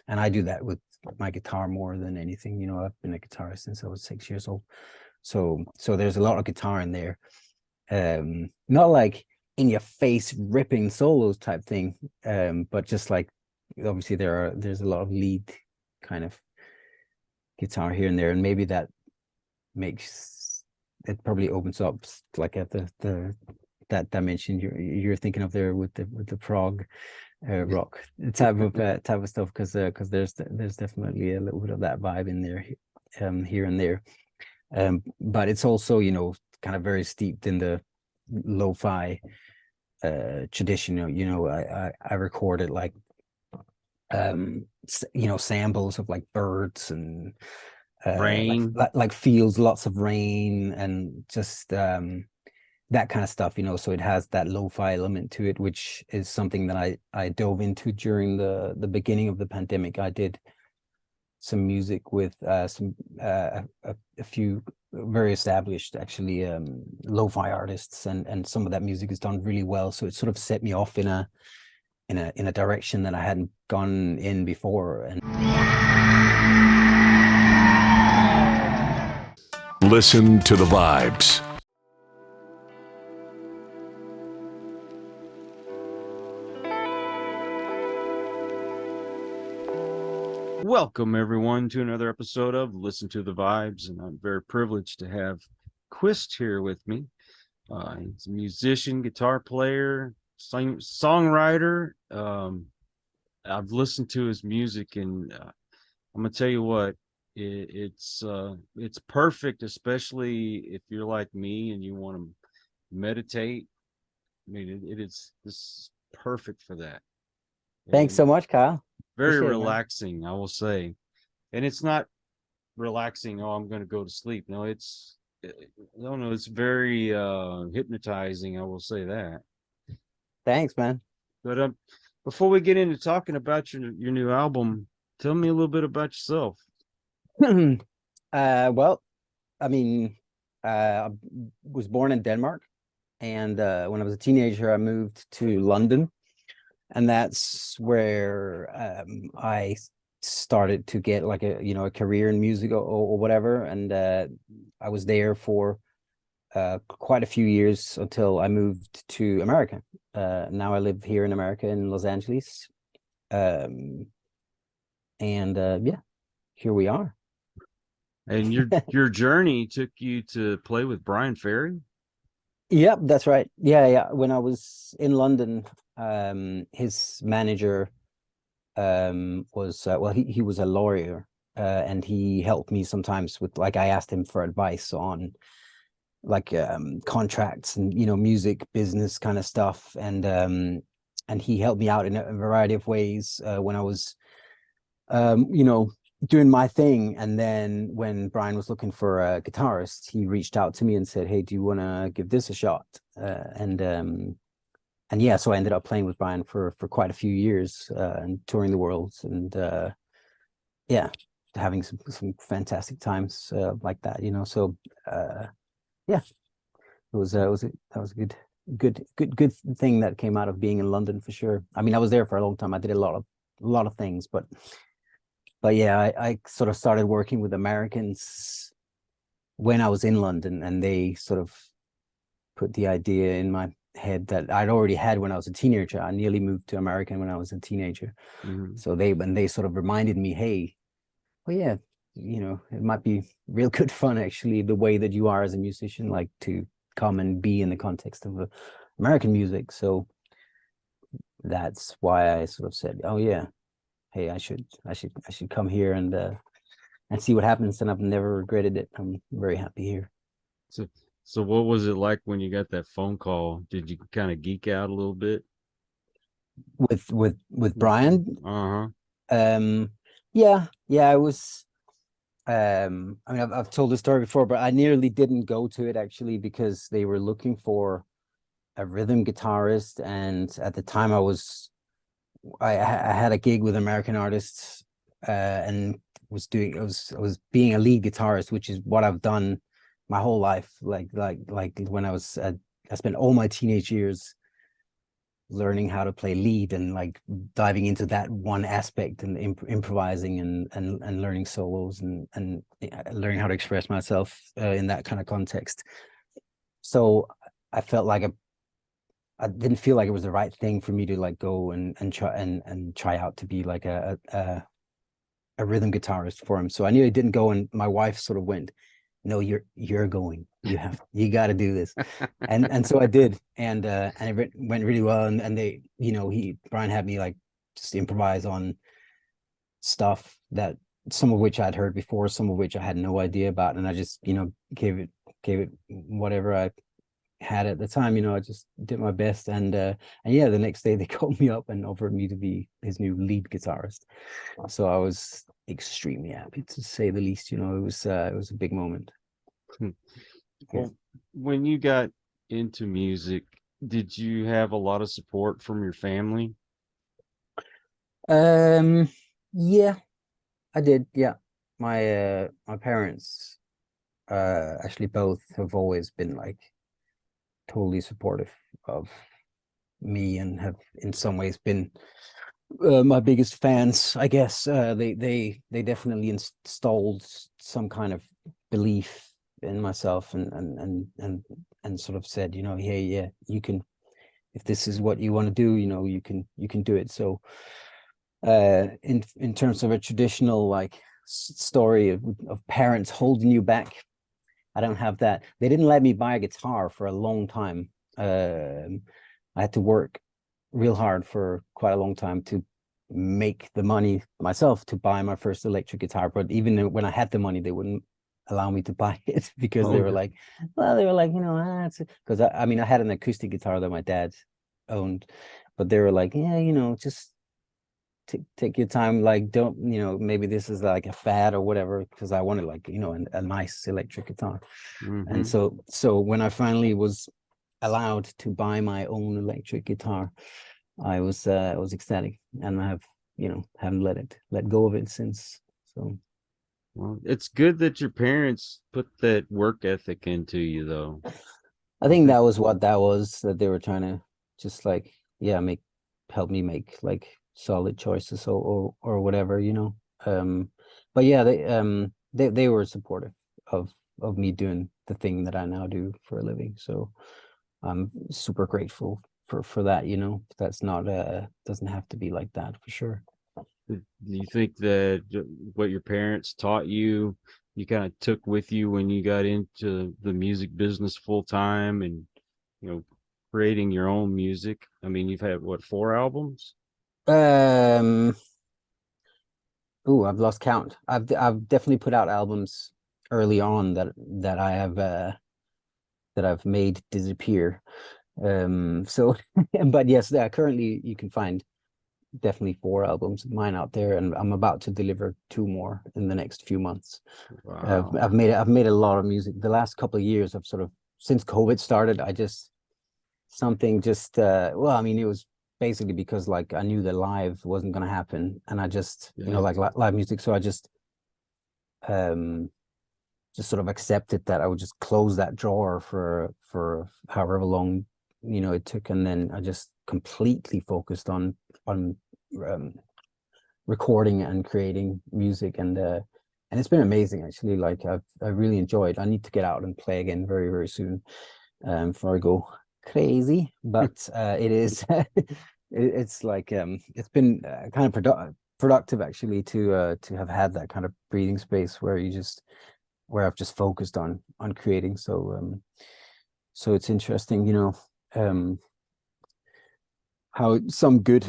And I do that with my guitar more than anything. You know, I've been a guitarist since I was 6 years old. So there's a lot of guitar in there. Not like in your face ripping solos type thing, but just like obviously there's a lot of lead kind of guitar here and there, and maybe that makes it probably opens up like at the that dimension you're thinking of there with the prog rock type of stuff, because there's definitely a little bit of that vibe in there, here and there, but it's also, you know, kind of very steeped in the lo-fi tradition. You know, I recorded like you know, samples of like birds and Rain. like fields, lots of rain, and just that kind of stuff, you know. So it has that lo-fi element to it, which is something that I dove into during the beginning of the pandemic. I did some music with a few very established, actually, lo-fi artists, and some of that music is done really well. So it sort of set me off in a direction that I hadn't gone in before. And listen to the vibes. Welcome, everyone, to another episode of Listen to the Vibes, and I'm very privileged to have Quist here with me. He's a musician, guitar player, songwriter. I've listened to his music, and I'm gonna tell you what, it's perfect, especially if you're like me and you want to meditate. I mean, this is perfect for that. thanks so much, Kyle. Very Appreciate it, man. relaxing, I will say. And it's not relaxing, oh, I'm going to go to sleep. No, it's very hypnotizing, I will say that. Thanks, man. But before we get into talking about your new album, tell me a little bit about yourself. Well, I mean, I was born in Denmark, and when I was a teenager, I moved to London, and that's where I started to get like a career in music or whatever. And I was there for quite a few years until I moved to America. Now I live here in America, in Los Angeles, and yeah, here we are. And your journey took you to play with Bryan Ferry? Yep, that's right. Yeah. When I was in London, his manager was well, he was a lawyer, and he helped me sometimes with, like, I asked him for advice on like contracts and, you know, music business kind of stuff, and he helped me out in a variety of ways when I was you know, doing my thing. And then when Bryan was looking for a guitarist, he reached out to me and said, hey, do you want to give this a shot? And yeah, so I ended up playing with Bryan for quite a few years, and touring the world, and yeah, having some fantastic times like that, you know. So yeah, it was that was a good thing that came out of being in London, for sure. I mean, I was there for a long time. I did a lot of things, but yeah, I sort of started working with Americans when I was in London, and they sort of put the idea in my head that I'd already had when I was a teenager. I nearly moved to America when I was a teenager. Mm-hmm. So they sort of reminded me, hey, well, yeah, you know, it might be real good fun, actually, the way that you are as a musician, like to come and be in the context of American music. So that's why I sort of said, oh yeah, hey, I should come here and see what happens. And I've never regretted it. I'm very happy here. So what was it like when you got that phone call? Did you kind of geek out a little bit with Bryan? Yeah, I was I mean, I've told this story before, but I nearly didn't go to it, actually, because they were looking for a rhythm guitarist, and at the time I had a gig with American artists, and I was being a lead guitarist, which is what I've done my whole life. Like when I spent all my teenage years learning how to play lead and like diving into that one aspect and improvising and learning solos and learning how to express myself in that kind of context. So I felt like I didn't feel like it was the right thing for me to like go and try out to be like a rhythm guitarist for him. So I knew I didn't go, and my wife sort of went, no, you're going, you got to do this. And so I did, and it went really well. And they, Bryan had me like just improvise on stuff that some of which I'd heard before, some of which I had no idea about, and I just gave it whatever I had at the time. I just did my best, and yeah, the next day they called me up and offered me to be his new lead guitarist. So I was extremely happy, to say the least. It was a big moment. Well, when you got into music, did you have a lot of support from your family? Yeah, I did. Yeah, my parents actually both have always been like totally supportive of me, and have in some ways been my biggest fans, I guess. They definitely installed some kind of belief in myself, and sort of said, hey, yeah, you can, if this is what you want to do, you can do it. So in terms of a traditional like story of parents holding you back, I don't have that. They didn't let me buy a guitar for a long time. I had to work real hard for quite a long time to make the money myself to buy my first electric guitar. But even when I had the money, they wouldn't allow me to buy it because they were like, because I mean, I had an acoustic guitar that my dad owned, but they were like, yeah, just take your time, like don't, maybe this is like a fad or whatever, because I wanted like, a nice electric guitar. And so when I finally was allowed to buy my own electric guitar, I was ecstatic, and I haven't let go of it since. So Well, it's good that your parents put that work ethic into you, though. I think that was what that was, that they were trying to just like, yeah, help me make like solid choices or whatever, but yeah, they were supportive of me doing the thing that I now do for a living. So I'm super grateful for that. That's not doesn't have to be like that, for sure. Do you think that what your parents taught you, you kind of took with you when you got into the music business full time and, creating your own music? I mean, you've had what, 4 albums? I've lost count. I've definitely put out albums early on that I have that I've made disappear. So but yes, currently you can find definitely 4 albums of mine out there, and I'm about to deliver 2 more in the next few months. Wow. I've made a lot of music the last couple of years. I've sort of, since COVID started, I just well, I mean, it was basically because like I knew that live wasn't going to happen, and I just like live music, so I just sort of accepted that I would just close that drawer for however long it took, and then I just completely focused on recording and creating music, and it's been amazing, actually. Like I really enjoyed. I need to get out and play again very, very soon, before I go crazy. But it is it's like it's been kind of productive, actually, to have had that kind of breathing space where I've just focused on creating. So so it's interesting, how some good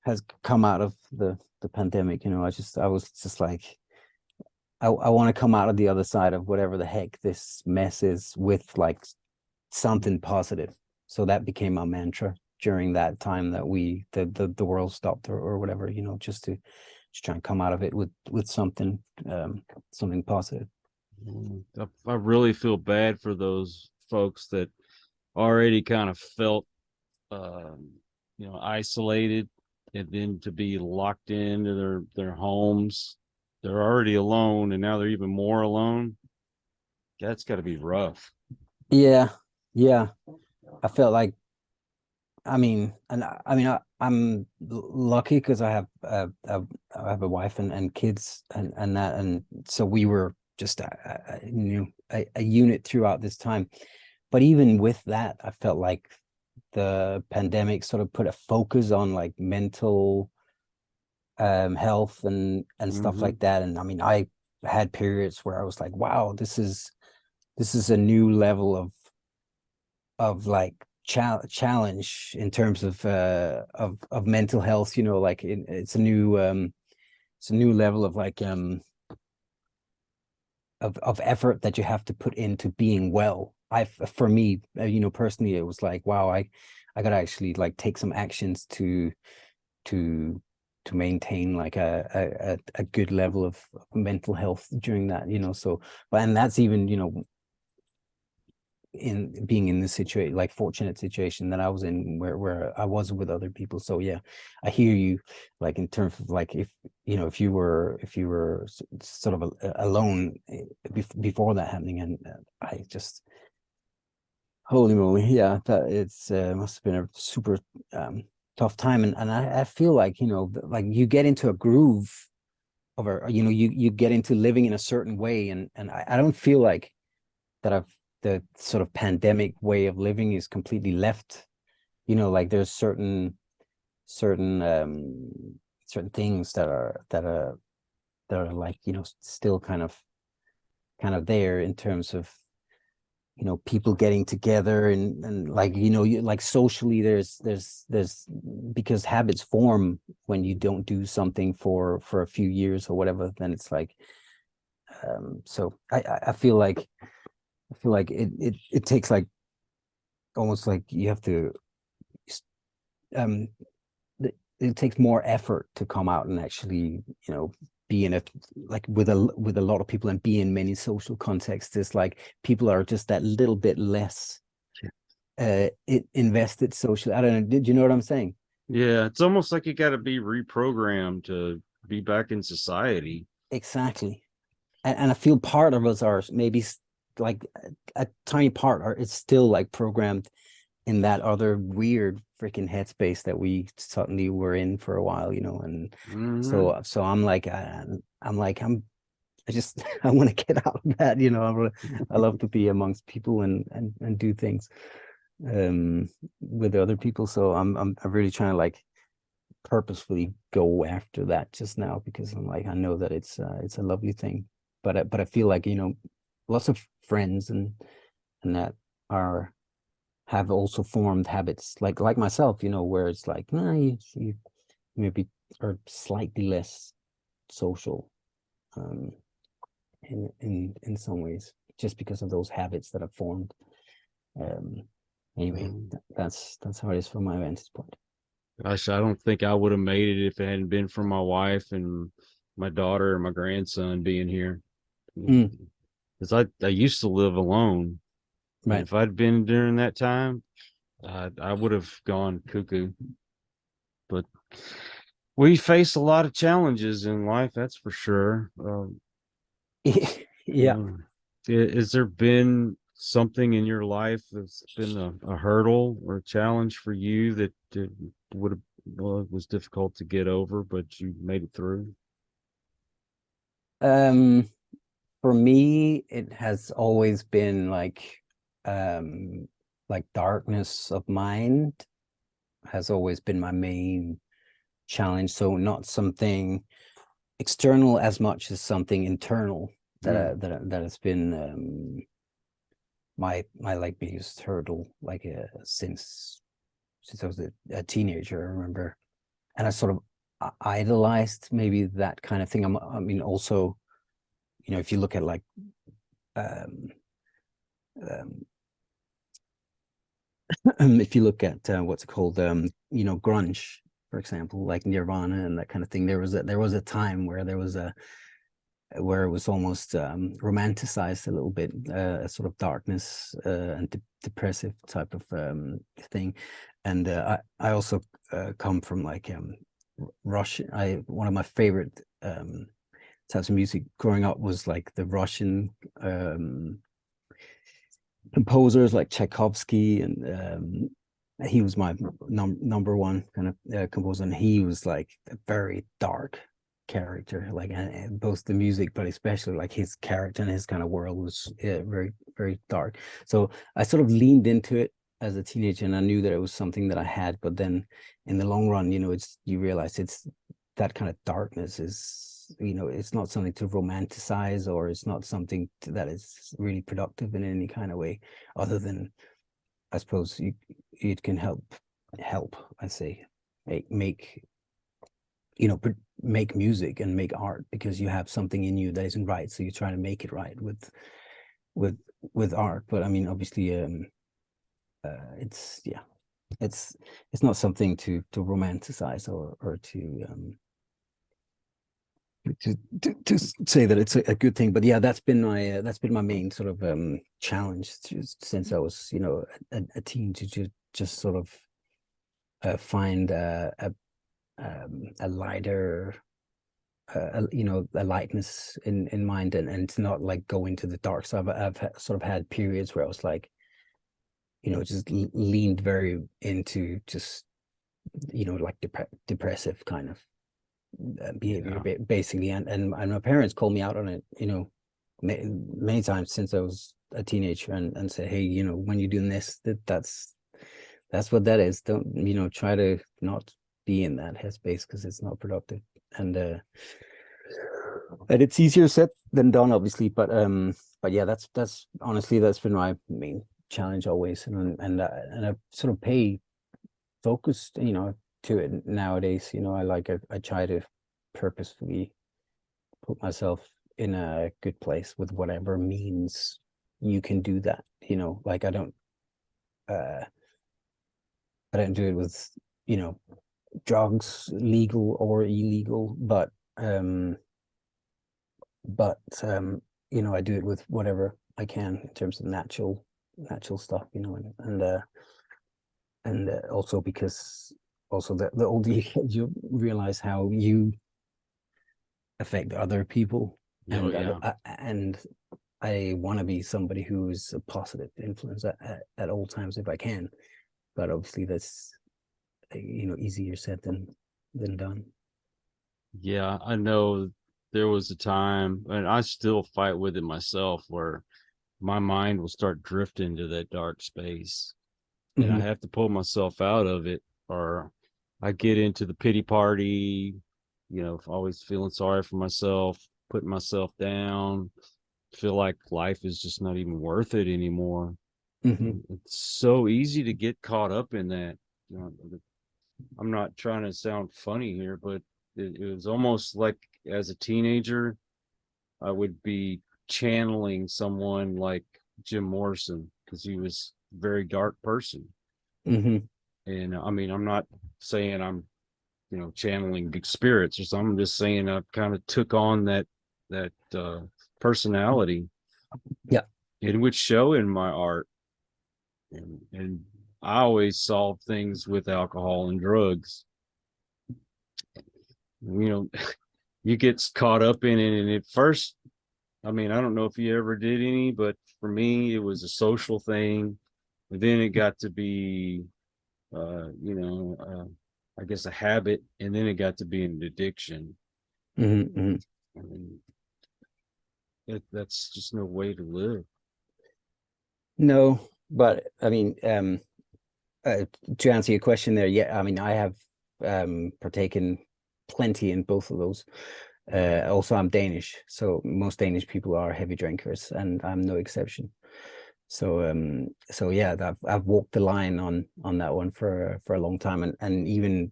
has come out of the pandemic. I was just like, I want to come out of the other side of whatever the heck this mess is with like something positive. So that became my mantra during that time that the world stopped, or whatever, just to try and come out of it with something something positive. I really feel bad for those folks that already kind of felt isolated, and then to be locked into their homes. They're already alone, and now they're even more alone. That's got to be rough. Yeah, I felt like I'm lucky because I have a wife and kids and that, and so we were just a unit throughout this time. But even with that, I felt like the pandemic sort of put a focus on like mental health and stuff like that. And I mean, I had periods where I was like, wow, this is a new level of like challenge in terms of mental health, like it's a new level of like of effort that you have to put into being well. For me, personally, it was like, wow, I gotta actually like take some actions to maintain like a good level of mental health during that, so, and that's even, in being in this situation, like fortunate situation that I was in, where I was with other people. So yeah, I hear you, like in terms of like, if you were sort of alone before that happening, and I just, holy moly, yeah, that it's must have been a super tough time. And I feel like, like you get into a groove of you get into living in a certain way, and I don't feel like that the sort of pandemic way of living is completely left. Like there's certain things that are like, still kind of there in terms of, people getting together and like, you like socially, there's because habits form when you don't do something for a few years or whatever, then it's like, so I feel like it takes like, almost like you have to, it takes more effort to come out and actually, be in it, like with a lot of people and be in many social contexts. It's like people are just that little bit less invested socially. I don't know. Did you know what I'm saying? Yeah, it's almost like you got to be reprogrammed to be back in society. Exactly. And I feel part of us are maybe like a tiny part, or it's still like programmed in that other weird freaking headspace that we suddenly were in for a while, and so I'm like, I just I want to get out of that, I love to be amongst people and do things with other people. So I'm really trying to like purposefully go after that just now, because I'm like, I know that it's a lovely thing, but I feel like, lots of friends and that have also formed habits like myself, where it's like, nah, you maybe are slightly less social in some ways, just because of those habits that have formed. Anyway, that's how it is from my vantage point. Gosh, I don't think I would have made it if it hadn't been for my wife and my daughter and my grandson being here. Because I used to live alone. And Right. if I'd been during that time, I would have gone cuckoo. But we face a lot of challenges in life, that's for sure. Yeah. Has there been something in your life that's been a hurdle or a challenge for you that would have was difficult to get over, but you made it through? For me, it has always been like darkness of mind has always been my main challenge. So not something external as much as something internal that has been my like biggest hurdle, like since I was a teenager, I remember. And I sort of idolized maybe that kind of thing. I mean, also, if you look at like if you look at what's it called, grunge, for example, like Nirvana and that kind of thing, there was a time where where it was almost romanticized a little bit, a sort of darkness and depressive type of thing. And I also come from like Russian. One of my favorite types of music growing up was like the Russian composers like Tchaikovsky and he was my number one kind of composer, and he was like a very dark character, like both the music, but especially like his character and his kind of world was very, very dark. So I sort of leaned into it as a teenager, and I knew that it was something that I had, but then in the long run, you know, you realize it's that kind of darkness is, you know, it's not something to romanticize, or it's not something that is really productive in any kind of way, other than, I suppose, it can help, I say, make you know, make music and make art, because you have something in you that isn't right, so you try to make it right with art. But I mean, obviously, it's it's not something to romanticize, or to say that it's a good thing. But yeah, that's been my main sort of challenge since I was, you know, a teen, to just sort of find a lighter, you know, a lightness in mind, and to not like go into the dark. So I've sort of had periods where I was like, you know, just leaned very into just, you know, like depressive kind of behavior, basically. And my parents called me out on it, you know, many times since I was a teenager, and said, hey, you know, when you're doing this, that's what that is. Don't, you know, try to not be in that headspace, because it's not productive. And it's easier said than done, obviously, but yeah, that's honestly, that's been my main challenge always, and I sort of pay focused, you know, to it nowadays. You know, I try to purposefully put myself in a good place with whatever means you can do that. You know, like I don't do it with, you know, drugs, legal or illegal, but you know, I do it with whatever I can in terms of natural stuff, you know, and also because also the older you get, you realize how you affect other people. Oh, yeah. And I want to be somebody who is a positive influence at all times if I can, but obviously that's, you know, easier said than done. Yeah, I know there was a time, and I still fight with it myself, where my mind will start drifting to that dark space, and I have to pull myself out of it, or I get into the pity party, you know, always feeling sorry for myself, putting myself down, feel like life is just not even worth it anymore. It's so easy to get caught up in that. You know, I'm not trying to sound funny here, but it was almost like as a teenager, I would be channeling someone like Jim Morrison, because he was a very dark person. And I mean, I'm not saying I'm, you know, channeling big spirits or something. I'm just saying I kind of took on that personality. Yeah. It would show in my art. And I always solve things with alcohol and drugs. You know, you get caught up in it, and at first, I mean, I don't know if you ever did any, but for me, it was a social thing. And then it got to be, you know, I guess a habit, and then it got to be an addiction. I mean, that's just no way to live. No, but I mean, to answer your question there, yeah, I mean, I have partaken plenty in both of those. Also, I'm Danish, so most Danish people are heavy drinkers, and I'm no exception. So yeah, I've walked the line on that one for a long time, and even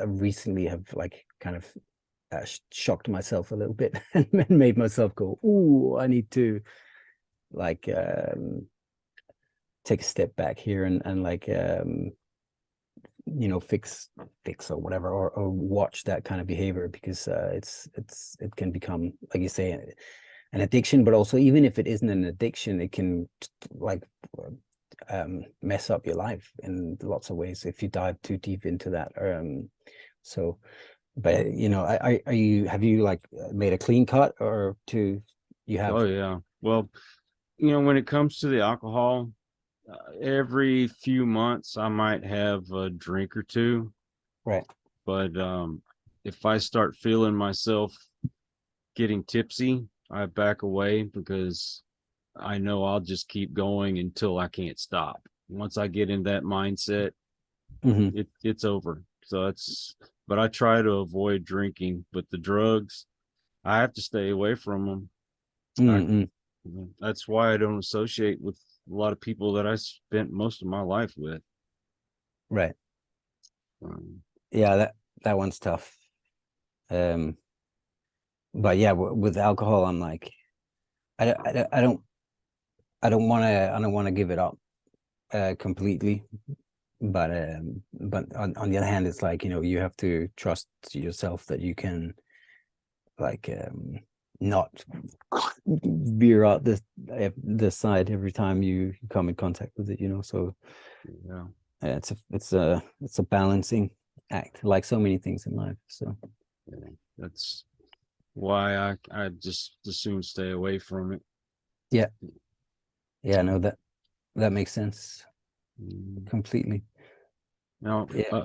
recently have like kind of shocked myself a little bit and made myself go, "Ooh, I need to like take a step back here and like you know, fix or whatever, or watch that kind of behavior, because it can become, like you say, an addiction. But also, even if it isn't an addiction, it can like mess up your life in lots of ways if you dive too deep into that. So, but you know, have you like made a clean cut, or you have? Oh yeah. Well, you know, when it comes to the alcohol, every few months I might have a drink or two, Right. but if I start feeling myself getting tipsy, I back away because I know I'll just keep going until I can't stop. Once I get in that mindset, Mm-hmm. it's over. So but I try to avoid drinking, but the drugs, I have to stay away from them. Mm-hmm. That's why I don't associate with a lot of people that I spent most of my life with. Right. Um, Yeah, that one's tough. But yeah, with alcohol, I'm like, I don't want to give it up completely. But on the other hand, it's like, you have to trust yourself that you can, like, not veer out this side every time you come in contact with it, so yeah. it's a balancing act, like so many things in life. So Yeah, that's why I just as soon stay away from it. yeah, no, that makes sense Mm. completely. Now, Yeah.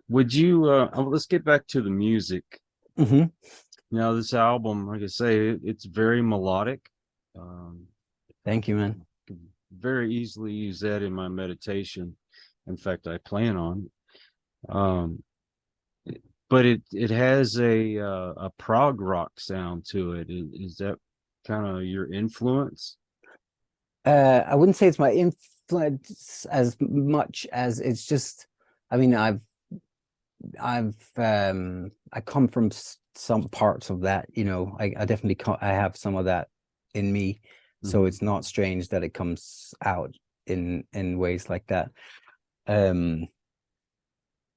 would you? Let's get back to the music. Mm-hmm. Now, this album, like I say, it's very melodic. Um, Thank you, man. could very easily use that in my meditation. In fact, I plan on. Um, but it has a prog rock sound to it. Is that kind of your influence? I wouldn't say it's my influence as much as it's just, I mean, I come from some parts of that, I definitely I have some of that in me. So Mhm. it's not strange that it comes out in ways like that.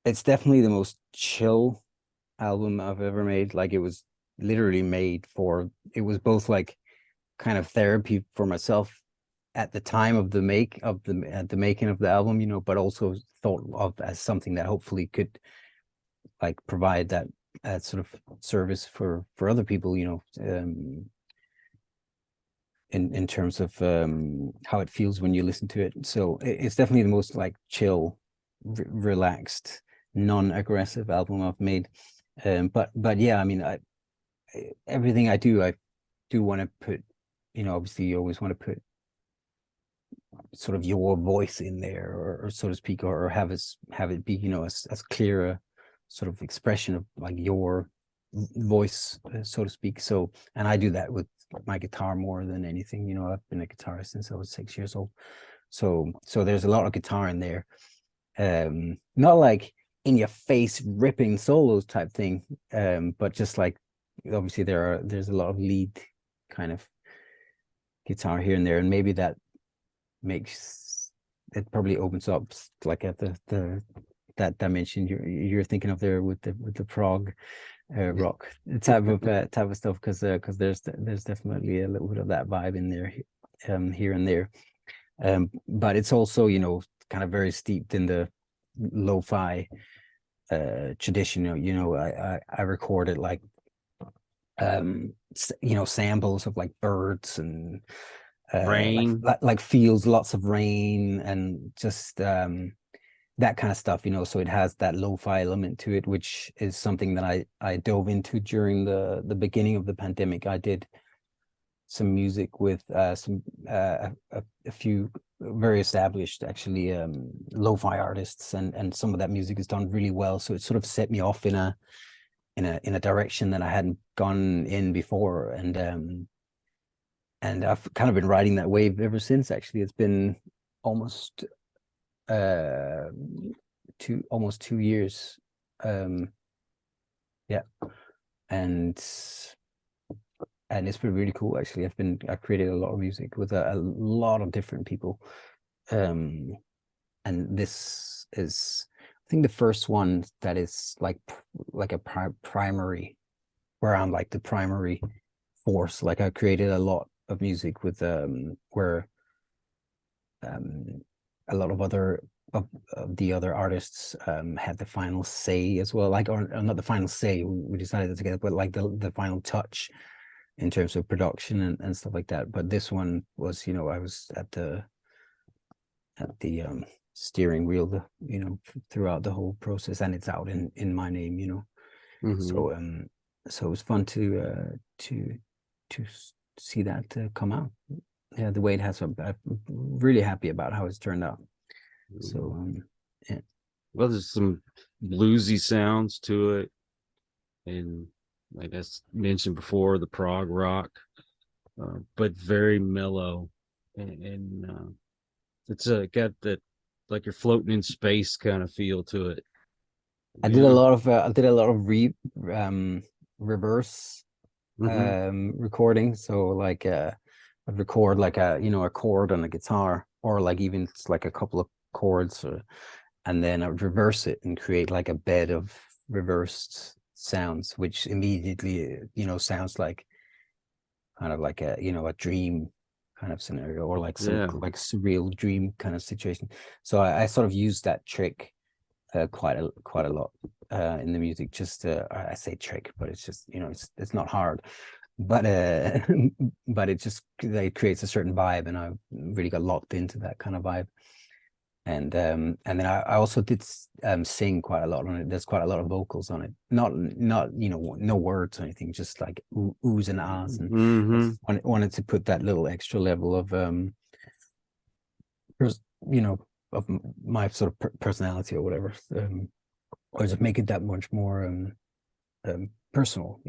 It's definitely the most chill album I've ever made. Like, it was literally made it was both like kind of therapy for myself at the time of the making of the album, but also thought of as something that hopefully could, like, provide that sort of service for other people, in terms of how it feels when you listen to it. So it's definitely the most, like, chill, relaxed, non-aggressive album I've made. But yeah, I mean, everything I do want to put, obviously you always want to put sort of your voice in there, or so to speak, or have it be, as clear a sort of expression of, like, your voice, so to speak. So, and I do that with my guitar more than anything. I've been a guitarist since I was 6 years old, so there's a lot of guitar in there, not like in your face ripping solos type thing, but just like, obviously there's a lot of lead kind of guitar here and there, and maybe that makes it, probably opens up, like, at that dimension you're thinking of there with the prog rock type of stuff, because there's definitely a little bit of that vibe in there, here and there, but it's also, kind of very steeped in the lo-fi tradition. I recorded, like, samples of, like, birds and Rain. like fields, lots of rain, and just that kind of stuff, so it has that lo-fi element to it, which is something that I dove into during the beginning of the pandemic. I did some music with a few very established, actually, lo-fi artists, and some of that music is done really well, so it sort of set me off in a direction that I hadn't gone in before, and I've kind of been riding that wave ever since. Actually, it's been almost 2 years. Yeah, and it's been really cool, actually. I've created a lot of music with a lot of different people, and this is, I think, the first one that is like a primary, where I'm like the primary force. Like, I created a lot of music with where a lot of the other artists had the final say as well, like, or not the final say, we decided it together, but like the final touch in terms of production and stuff like that. But this one was, I was at the the steering wheel, throughout the whole process, and it's out in my name, Mhm. So it was fun to see that come out. Yeah, the way it has. I'm really happy about how it's turned out. So yeah. Well, there's some bluesy sounds to it, and like I mentioned before, the prog rock, but very mellow, and it's got that like you're floating in space kind of feel to it. I did a lot of reverse recording. So like I'd record like a chord on a guitar, or like even it's like a couple of chords, and then I would reverse it and create like a bed of reversed sounds, which immediately sounds like kind of like a dream kind of scenario, or like some like surreal dream kind of situation. So I sort of used that trick quite a lot in the music. Just I say trick, but it's just it's not hard, but but it just creates a certain vibe, and I really got locked into that kind of vibe. And then I also did sing quite a lot on it. There's quite a lot of vocals on it, not no words or anything, just like oohs and ahs, and wanted to put that little extra level of of my sort of personality or whatever, or just make it that much more personal,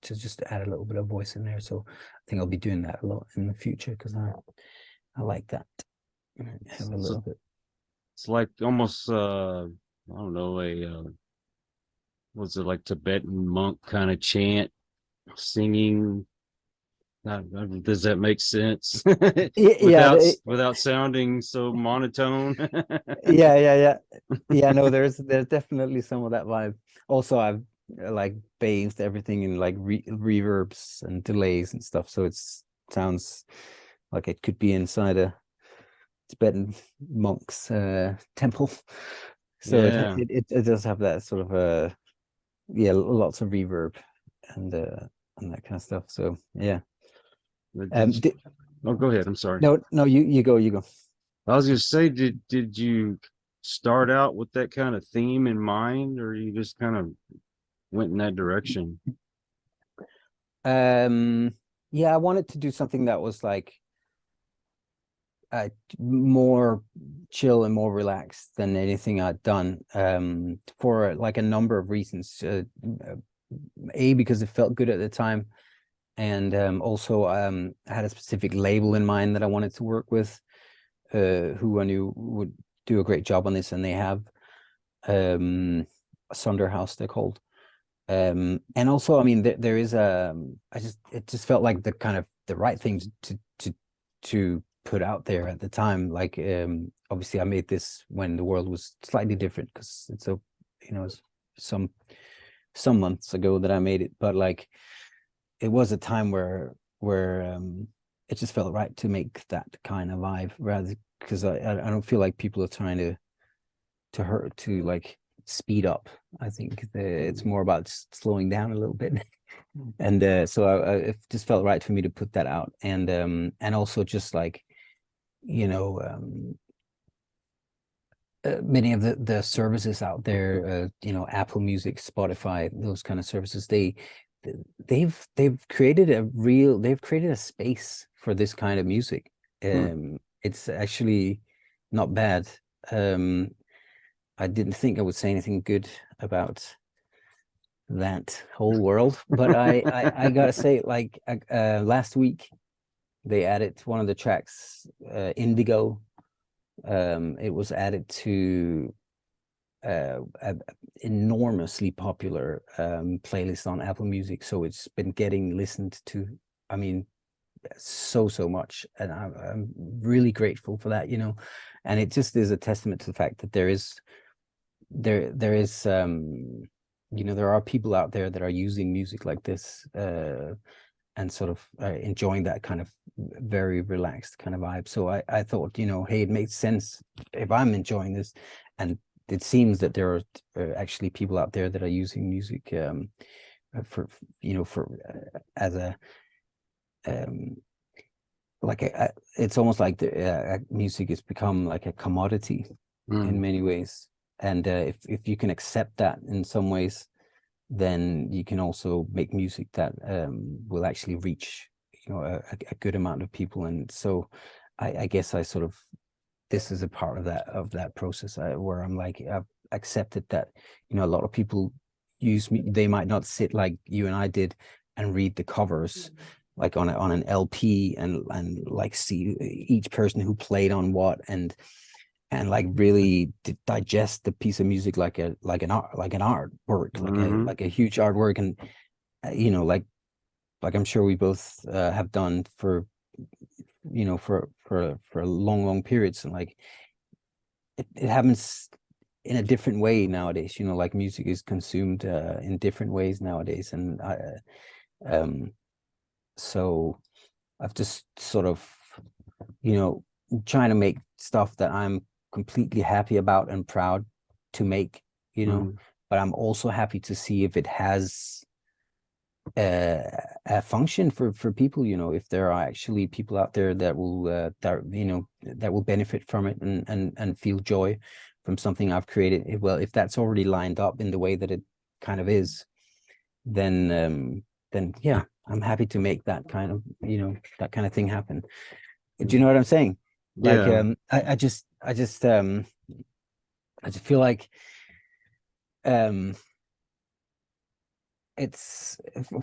to just add a little bit of voice in there. So I think I'll be doing that a lot in the future, because I like that. Have a little bit. It's like almost I don't know, what's it, like Tibetan monk kind of chant singing. Does that make sense? Without sounding so monotone. Yeah. No, there's definitely some of that vibe. Also, I've like bathed everything in like reverbs and delays and stuff, so it sounds like it could be inside a Tibetan monk's temple. So it does have that sort of lots of reverb and that kind of stuff. So yeah. Go ahead. I'm sorry. No, you go. I was gonna say, did you start out with that kind of theme in mind, or you just kind of went in that direction? Yeah, I wanted to do something that was like more chill and more relaxed than anything I'd done, for like a number of reasons. Because it felt good at the time, and also I had a specific label in mind that I wanted to work with, who I knew would do a great job on this, and they have Sunderhouse, they're called. And also, I mean, there is it just felt like the kind of the right thing to put out there at the time. Like obviously I made this when the world was slightly different, because it's it's some months ago that I made it, but like it was a time where it just felt right to make that kind of vibe, rather, because I don't feel like people are trying to like speed up. I think it's more about slowing down a little bit. And so it just felt right for me to put that out, and also just like many of the services out there, Apple Music, Spotify, those kind of services, they've created a space for this kind of music. It's actually not bad. I didn't think I would say anything good about that whole world, but I gotta say, like last week they added one of the tracks, Indigo. It was added to a enormously popular playlist on Apple Music, so it's been getting listened to, I mean, so much, and I'm really grateful for that, and it just is a testament to the fact that there is there are people out there that are using music like this, and sort of enjoying that kind of very relaxed kind of vibe. So I thought, hey, it makes sense if I'm enjoying this, and it seems that there are actually people out there that are using music for as a it's almost like the music has become like a commodity in many ways, and if you can accept that in some ways, then you can also make music that will actually reach, you know, a good amount of people. And so I guess I sort of, this is a part of that process where I'm like, I've accepted that, you know, a lot of people use me, they might not sit like you and I did and read the covers like on an LP and like see each person who played on what, and like really digest the piece of music like an artwork, like a huge artwork. And you know, like I'm sure we both have done for, you know, for long periods. And like it happens in a different way nowadays, you know, like music is consumed in different ways nowadays. And so I've just sort of, you know, trying to make stuff that I'm completely happy about and proud to make, you know, but I'm also happy to see if it has a function for people, you know, if there are actually people out there that will that, you know, that will benefit from it and feel joy from something I've created. Well, if that's already lined up in the way that it kind of is, then yeah, I'm happy to make that kind of, you know, that kind of thing happen. Do you know what I'm saying? Like, Yeah. I just feel like it's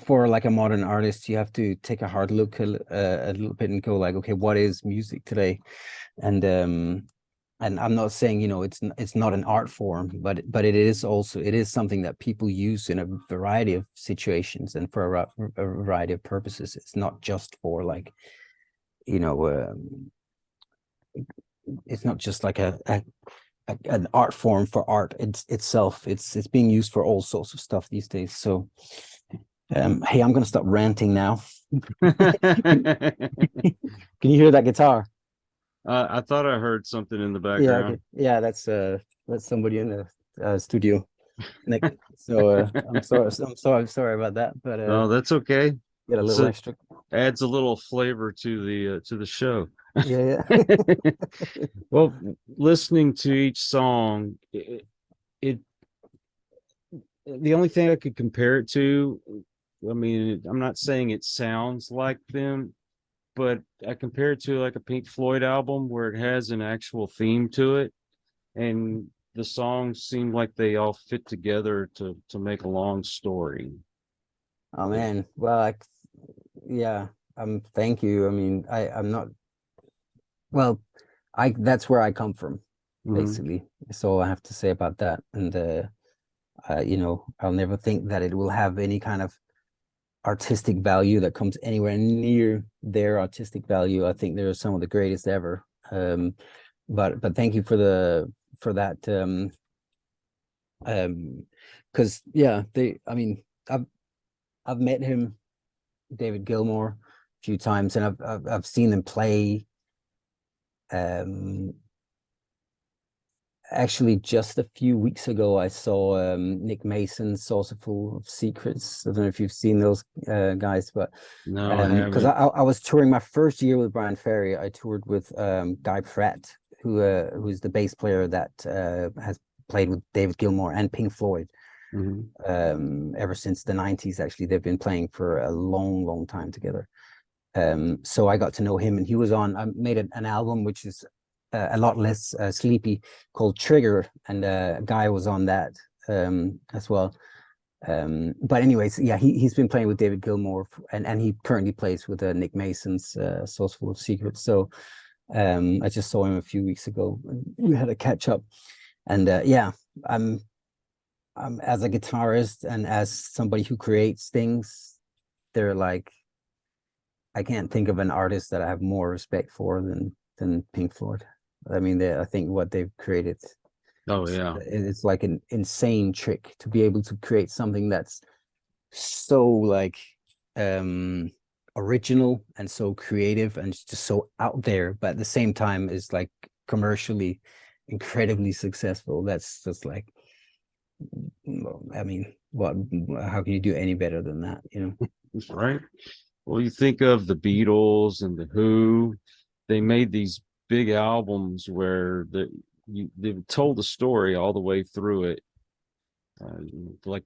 for like a modern artist, you have to take a hard look a little bit and go like, okay, what is music today? And I'm not saying, you know, it's not an art form, but it is also, it is something that people use in a variety of situations and for a variety of purposes. It's not just for like, you know, it's not just like an art form for art itself. It's being used for all sorts of stuff these days. So hey, I'm gonna stop ranting now. Can you hear that guitar? I thought I heard something in the Yeah, background. okay. Yeah, that's somebody in the studio. Nick. So I'm sorry about that, but No, that's okay. get a little So extra. adds a little flavor to the show. Yeah. Well, listening to each song, it the only thing I could compare it to, I mean, I'm not saying it sounds like them, but I compare it to like a Pink Floyd album where it has an actual theme to it, and the songs seem like they all fit together to make a long story. Oh man. Well, yeah. Thank you. I mean, I'm not. Well, that's where I come from, basically. That's all I have to say about that. And you know, I'll never think that it will have any kind of artistic value that comes anywhere near their artistic value. I think they're some of the greatest ever. But thank you for that. Because yeah, I mean, I've met him, David Gilmour, a few times, and I've seen them play. Actually, just a few weeks ago, I saw Nick Mason's Saucerful of Secrets. I don't know if you've seen those guys, but No, I because haven't. I was touring my first year with Bryan Ferry. I toured with Guy Pratt, who's the bass player that has played with David Gilmour and Pink Floyd ever since the 90s. Actually, they've been playing for a long time together. So I got to know him, and he was on. I made an album which is a lot less sleepy, called Trigger, and Guy was on that as well. But anyways, yeah, he's been playing with David Gilmour, and he currently plays with Nick Mason's Sourceful of Secrets. So I just saw him a few weeks ago. We had a catch up, and yeah, I'm as a guitarist and as somebody who creates things, they're like, I can't think of an artist that I have more respect for than Pink Floyd. I mean, I think what they've created, Oh yeah. it's like an insane trick to be able to create something that's so like original and so creative and just so out there, but at the same time is like commercially incredibly successful. That's just like, I mean, how can you do any better than that, you know? Right. Well, you think of the Beatles and the Who, they made these big albums where they told the story all the way through it. Like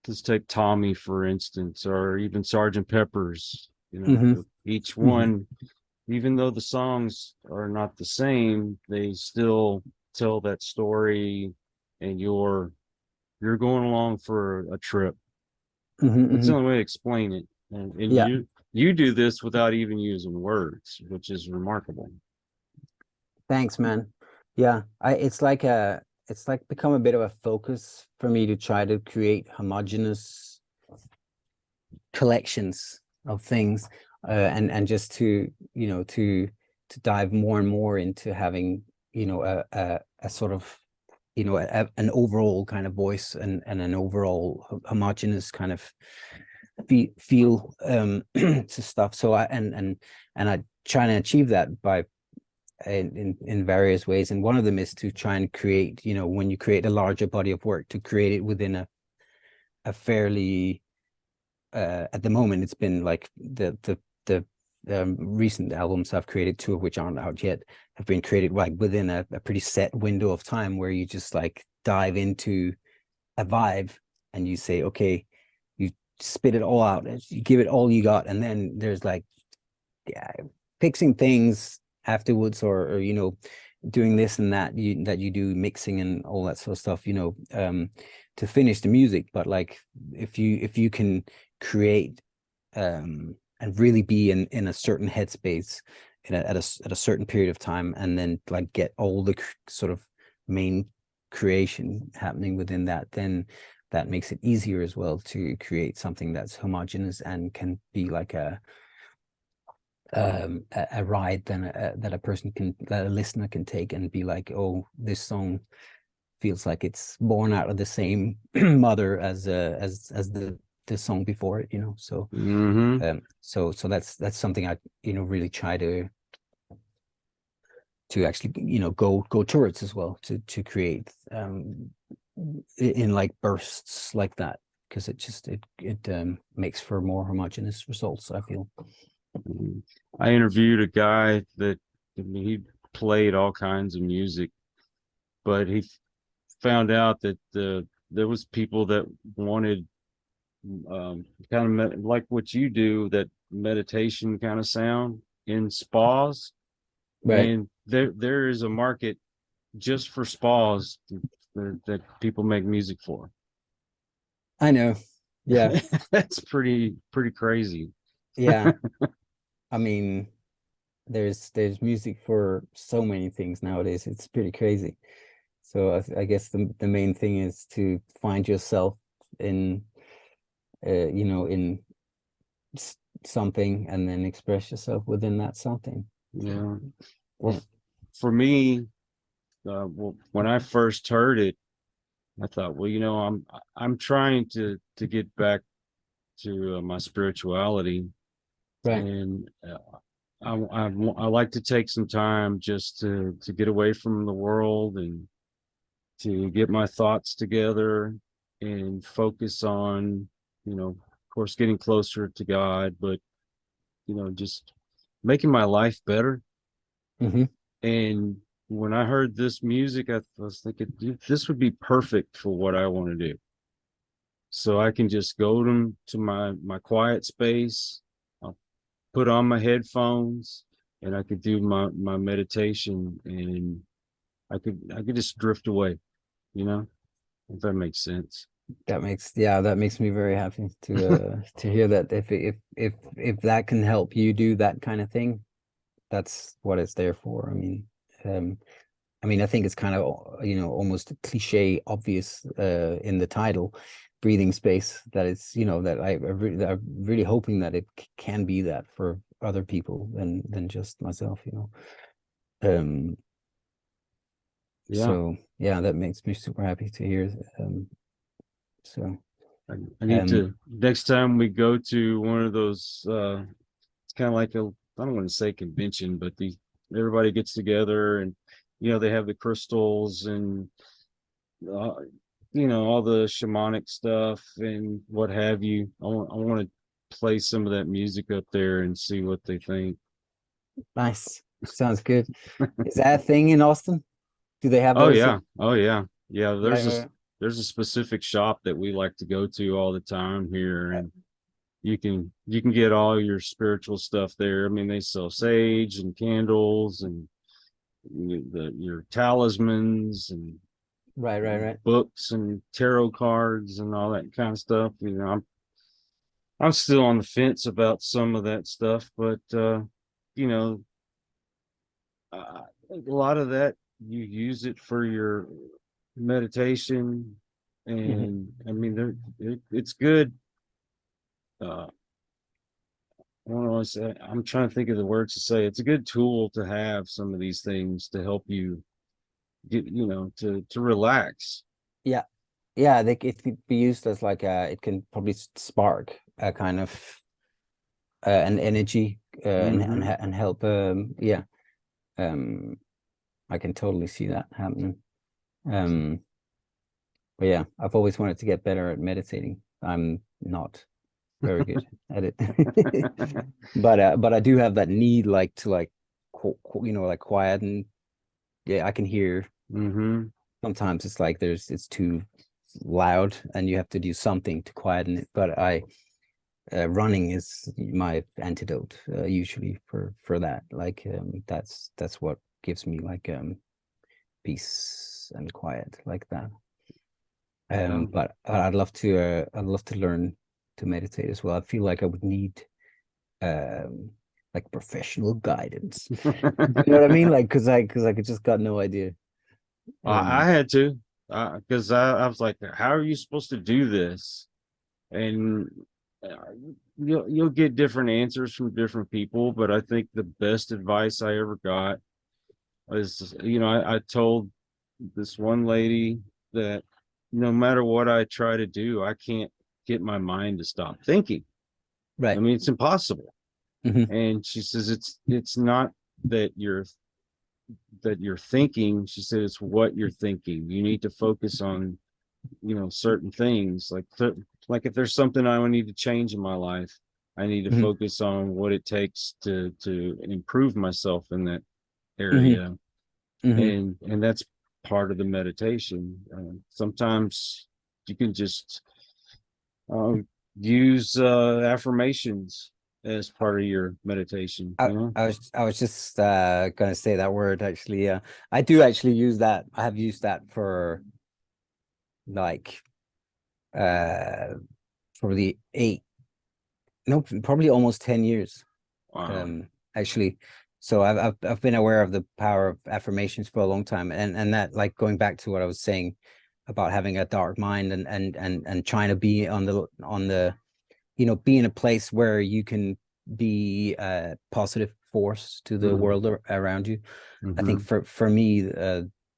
let's take Tommy for instance, or even Sergeant Pepper's. Hmm. Each Hmm. one, even though the songs are not the same, they still tell that story, and you're going along for a trip. Hmm. That's the Hmm. only way to explain it. And Yeah. you do this without even using words, which is remarkable. Thanks, man. Yeah, it's like become a bit of a focus for me to try to create homogeneous collections of things, and just to, to dive more and more into having, a sort of, an overall kind of voice, and an overall homogeneous kind of feel to stuff. So I try to achieve that by in various ways, and one of them is to try and create, when you create a larger body of work, to create it within a fairly, at the moment it's been like the recent albums I've created, two of which aren't out yet, have been created like within a pretty set window of time, where you just like dive into a vibe, and you say, okay, you spit it all out, you give it all you got, and then there's like, yeah, fixing things afterwards, or doing this and that, you do mixing and all that sort of stuff, to finish the music. But like, if you can create, and really be in a certain headspace, at a certain period of time, and then like get all the sort of main creation happening within that, then that makes it easier as well to create something that's homogeneous and can be like a ride, then that a person can, that a listener can take and be like, oh, this song feels like it's born out of the same mother as the song before it, so Mm-hmm. so that's something I, really try to actually, go towards as well, to create, in like bursts like that, because it makes for more homogeneous results, I feel. I interviewed a guy that, I mean, he played all kinds of music, but he found out that there was people that wanted, kind of like what you do, that meditation kind of sound in spas, Right. and there is a market just for spas that people make music for. I know. Yeah. That's pretty crazy. Yeah. I mean, there's music for so many things nowadays. It's pretty crazy. So I guess the main thing is to find yourself in, in something, and then express yourself within that something. Yeah. Yeah. Well, for me, well, when I first heard it, I thought, well, I'm trying to get back to my spirituality, Right. and I like to take some time just to get away from the world, and to get my thoughts together, and focus on, of course, getting closer to God, but just making my life better. Hmm. And when I heard this music, I was thinking, "Dude, this would be perfect for what I want to do." So I can just go to my quiet space, I'll put on my headphones, and I could do my meditation, and I could just drift away, you know, if that makes sense. That makes me very happy to hear that. If that can help you do that kind of thing, that's what it's there for. Um, I think it's kind of, almost cliche obvious, in the title, breathing space, that it's, that I'm really hoping that it can be that for other people than just myself, Um, Yeah. so yeah, that makes me super happy to hear. So I need um, to, next time we go to one of those, it's kind of like I don't want to say convention, but everybody gets together, and they have the crystals, and uh, all the shamanic stuff and what have you. I want to play some of that music up there and see what they think. Nice. Sounds good. Is that a thing in Austin? Do they have Oh those? yeah, oh yeah, yeah. Right, right. There's a specific shop that we like to go to all the time here, and you can get all your spiritual stuff there. I mean, they sell sage and candles and your talismans and Right, right, right. books and tarot cards and all that kind of stuff. I'm still on the fence about some of that stuff, but you know, I think a lot of that you use it for your meditation, Mhm. and I mean, it's good. I don't know. I'm trying to think of the words to say. It's a good tool to have some of these things to help you get, to relax. Yeah. Yeah, it could be used as like it can probably spark a kind of an energy Hmm. and help um I can totally see that happening. Um but yeah, I've always wanted to get better at meditating. I'm not very good at it. But I do have that need like to like like quiet, and yeah, I can hear Hmm. sometimes it's like it's too loud and you have to do something to quieten it. But I running is my antidote usually for that. Like that's what gives me like peace and quiet like that. Yeah. But I'd love to learn to meditate as well. I feel like I would need um like professional guidance. You know what I mean? Like because I could just got no idea. I Um had to, because I was like, how are you supposed to do this? And uh, you'll get different answers from different people, but I think the best advice I ever got was, I told this one lady that no matter what I try to do, I can't get my mind to stop thinking. I right. mean, it's impossible. Hmm. And she says it's not that you're thinking. She said it's what you're thinking. You need to focus on, certain things, like if there's something I need to change in my life, I need to Hmm. focus on what it takes to improve myself in that Hmm. area. Hmm. And that's part of the meditation. Sometimes you can just um, use affirmations as part of your meditation, I was just gonna say that word actually. Yeah, I do actually use that. I have used that for like uh probably eight, no, probably almost 10 years. Wow. Actually. So I've been aware of the power of affirmations for a long time. And that, like, going back to what I was saying about having a dark mind and trying to be on the be in a place where you can be a positive force to the world around you. I think Mm-hmm. for me,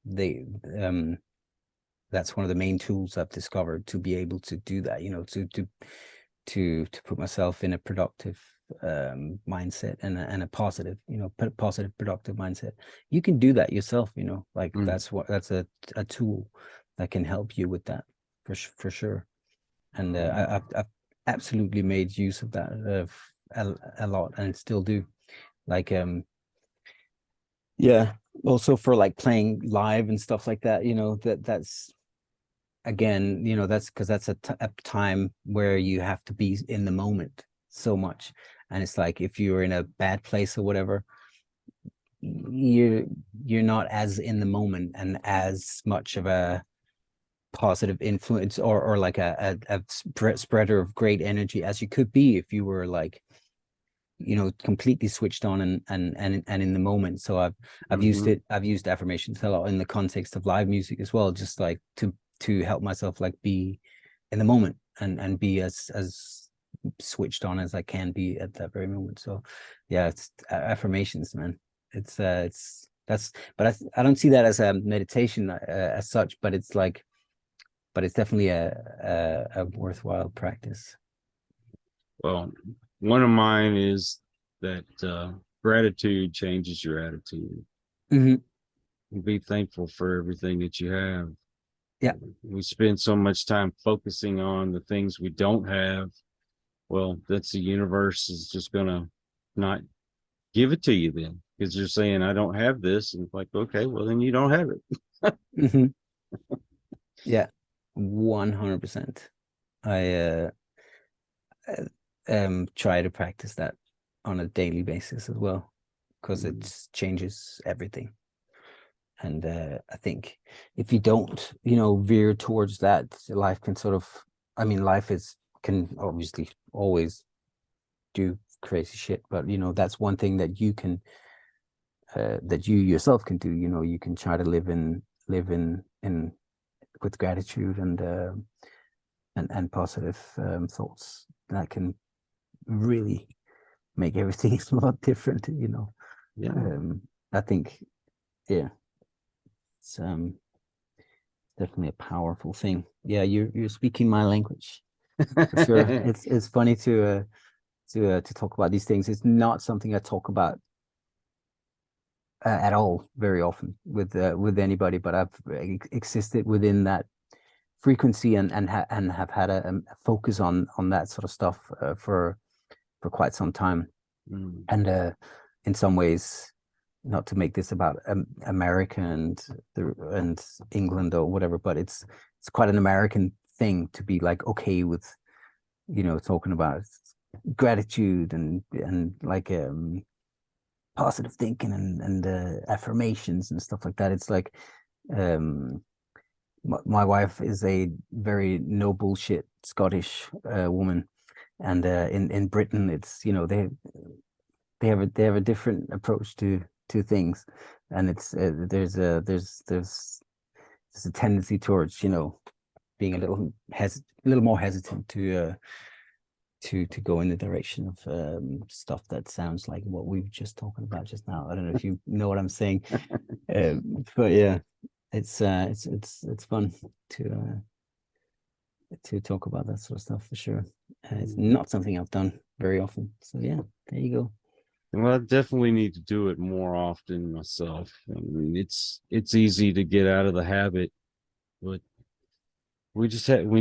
they that's one of the main tools I've discovered to be able to do that, to put myself in a productive mindset and a positive, positive productive mindset. You can do that yourself, like Mm. that's a tool that can help you with that for sure. And I've absolutely made use of that a lot, and still do. Like yeah, also for like playing live and stuff like that, that's again, that's because that's a time where you have to be in the moment so much. And it's like if you're in a bad place or whatever, you're not as in the moment and as much of a positive influence or like a spreader of great energy as you could be if you were like completely switched on and in the moment. So Mm-hmm. I've used affirmations a lot in the context of live music as well, just like to help myself like be in the moment and be as switched on as I can be at that very moment. So yeah, it's affirmations, man. It's that's but I don't see that as a meditation as such, but it's like it's definitely a worthwhile practice. Well, one of mine is that gratitude changes your attitude. Hmm. Be thankful for everything that you have. Yeah. We spend so much time focusing on the things we don't have well, that's the universe is just gonna not give it to you then, because you're saying I don't have this, and it's like, okay, well then you don't have it. Hmm. Yeah, 100%. I try to practice that on a daily basis as well, because it just changes everything. And I think if you don't, veer towards that, life can sort of, I mean, can obviously always do crazy shit, but that's one thing that you can, that you yourself can do. You can try to live in with gratitude and positive thoughts. That can really make everything a lot different. Yeah. I think, yeah, it's definitely a powerful thing. Yeah, you're speaking my language for sure. It's funny to talk about these things. It's not something I talk about at all very often with anybody, but I've existed within that frequency and have had a focus on that sort of stuff for quite some time. And in some ways, not to make this about America and England or whatever, but it's quite an American thing to be like okay with talking about gratitude and like positive thinking and affirmations and stuff like that. It's like my wife is a very no bullshit Scottish woman, and in Britain it's they have a different approach to things, and it's there's a tendency towards being a little more hesitant to go in the direction of stuff that sounds like what we were just talking about just now. I don't know if you know what I'm saying, but yeah, it's fun to talk about that sort of stuff for sure. It's not something I've done very often, so yeah, there you go. Well, I definitely need to do it more often myself. I mean, it's easy to get out of the habit, but we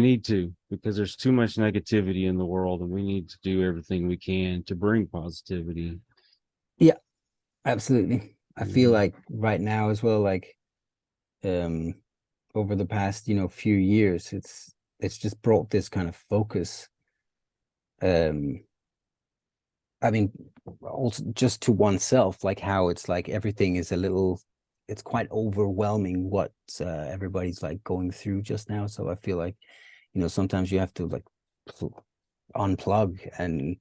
need to, because there's too much negativity in the world, and we need to do everything we can to bring positivity. Yeah, absolutely. I feel like right now as well, like over the past few years, it's just brought this kind of focus. I mean, also just to oneself, like how it's like everything is it's quite overwhelming what everybody's like going through just now. So I feel like, sometimes you have to like unplug and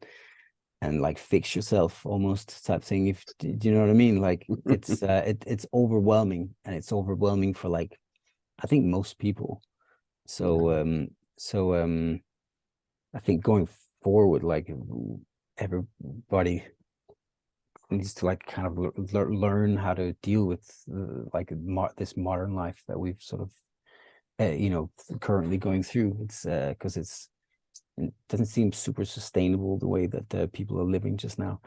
like fix yourself almost type thing. Do you know what I mean? Like it's it's overwhelming, and it's overwhelming for like, I think most people. So I think going forward, like everybody needs to like kind of learn how to deal with like this modern life that we've sort of currently going through. It's because it doesn't seem super sustainable the way that people are living just now,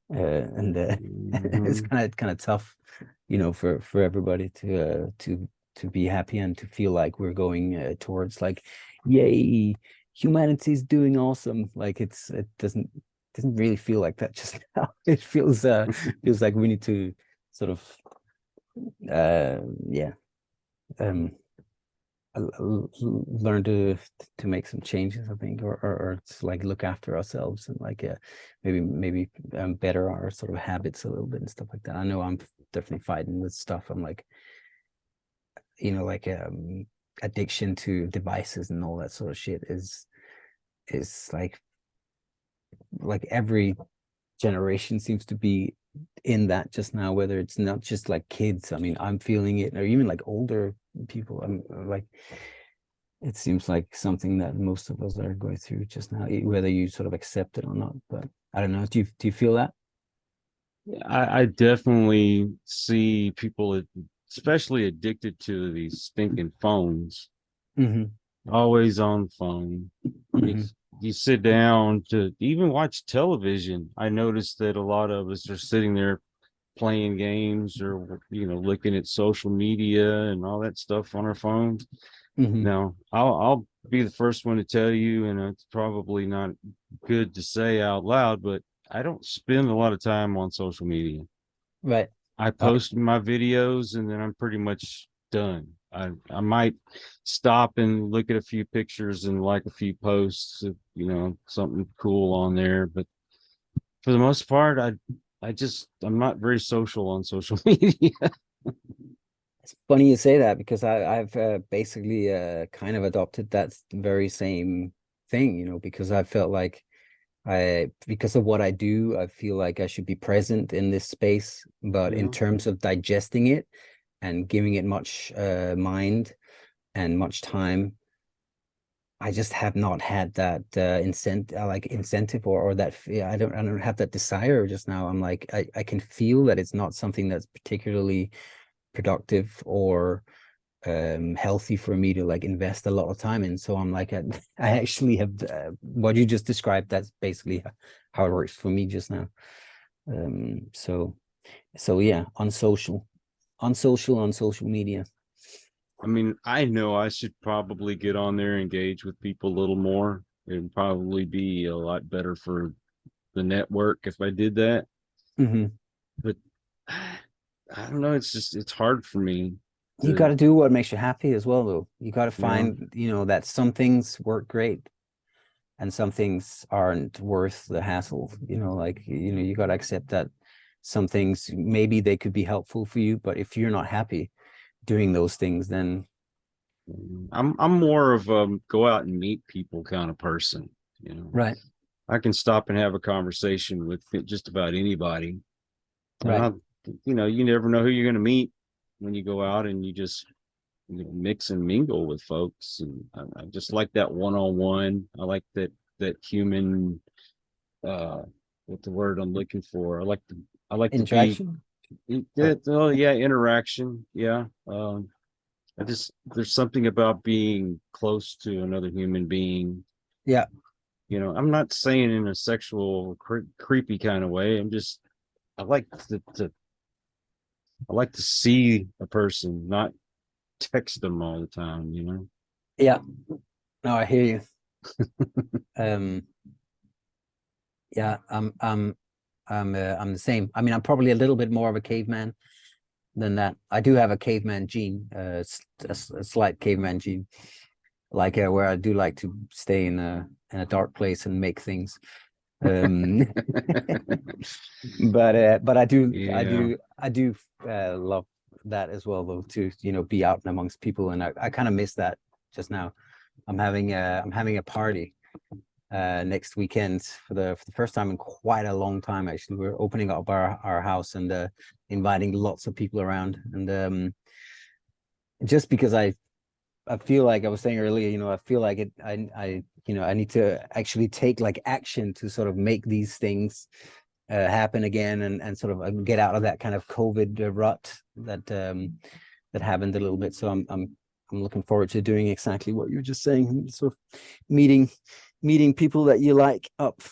and it's kind of tough, for everybody to be happy and to feel like we're going towards like, yay, humanity's doing awesome. Like it doesn't really feel like that just now. It feels like we need to sort of yeah learn to make some changes, I think, or to like look after ourselves and like maybe better our sort of habits a little bit and stuff like that. I know I'm definitely fighting with stuff. I'm like, like addiction to devices and all that sort of shit is like every generation seems to be in that just now, whether it's not just like kids. I mean, I'm feeling it, or even like older people. I'm like, it seems like something that most of us are going through just now, whether you sort of accept it or not. But I don't know. Do you feel that? I definitely see people, especially addicted to these stinking phones. Always on the phone. You sit down to even watch television. I noticed that a lot of us are sitting there playing games or looking at social media and all that stuff on our phones. Now I'll be the first one to tell you, and it's probably not good to say out loud, but I don't spend a lot of time on social media. Right. I post my videos and then I'm pretty much done. I might stop and look at a few pictures and like a few posts, you know, something cool on there. But for the most part, I'm not very social on social media. It's funny you say that because I've basically kind of adopted that very same thing, you know, because I felt like because of what I do, I feel like I should be present in this space, but in Yeah. terms of digesting it and giving it much mind and much time, I just have not had that incentive or that I don't have that desire just now. I'm like I can feel that it's not something that's particularly productive or healthy for me to like invest a lot of time in. So I'm like I actually have what you just described. That's basically how it works for me just now. So yeah, on social media. I mean, I know I should probably get on there, engage with people a little more. It'd probably be a lot better for the network if I did that. Mm-hmm. But I don't know. It's hard for me. You got to do what makes you happy as well, though. You got to find, you know, that some things work great and some things aren't worth the hassle. You know, like, you know, you got to accept that some things, maybe they could be helpful for you, but if you're not happy doing those things, then I'm more of a go out and meet people kind of person. You know, right. I can stop and have a conversation with just about anybody. Right. You know, you never know who you're going to meet when you go out and you just mix and mingle with folks. And I just like that one-on-one. I like that human. What the word I'm looking for? I like to be. Interaction. Oh yeah, interaction. Yeah. There's something about being close to another human being. Yeah. You know, I'm not saying in a sexual creepy kind of way. I like to see a person, not text them all the time, you know. Yeah. No, I hear you. Yeah, I'm the same. I mean, I'm probably a little bit more of a caveman than that. I do have a caveman gene, a slight caveman gene, like where I do like to stay in a dark place and make things. But I do love that as well, though, to, you know, be out and amongst people, and I kind of miss that just now. I'm having a party next weekend for the first time in quite a long time. Actually, we're opening up our house and inviting lots of people around, and just because I feel like I was saying earlier, you know, I feel like I you know, I need to actually take like action to sort of make these things happen again, and sort of get out of that kind of COVID rut that happened a little bit. So I'm looking forward to doing exactly what you were just saying. So meeting people that you like up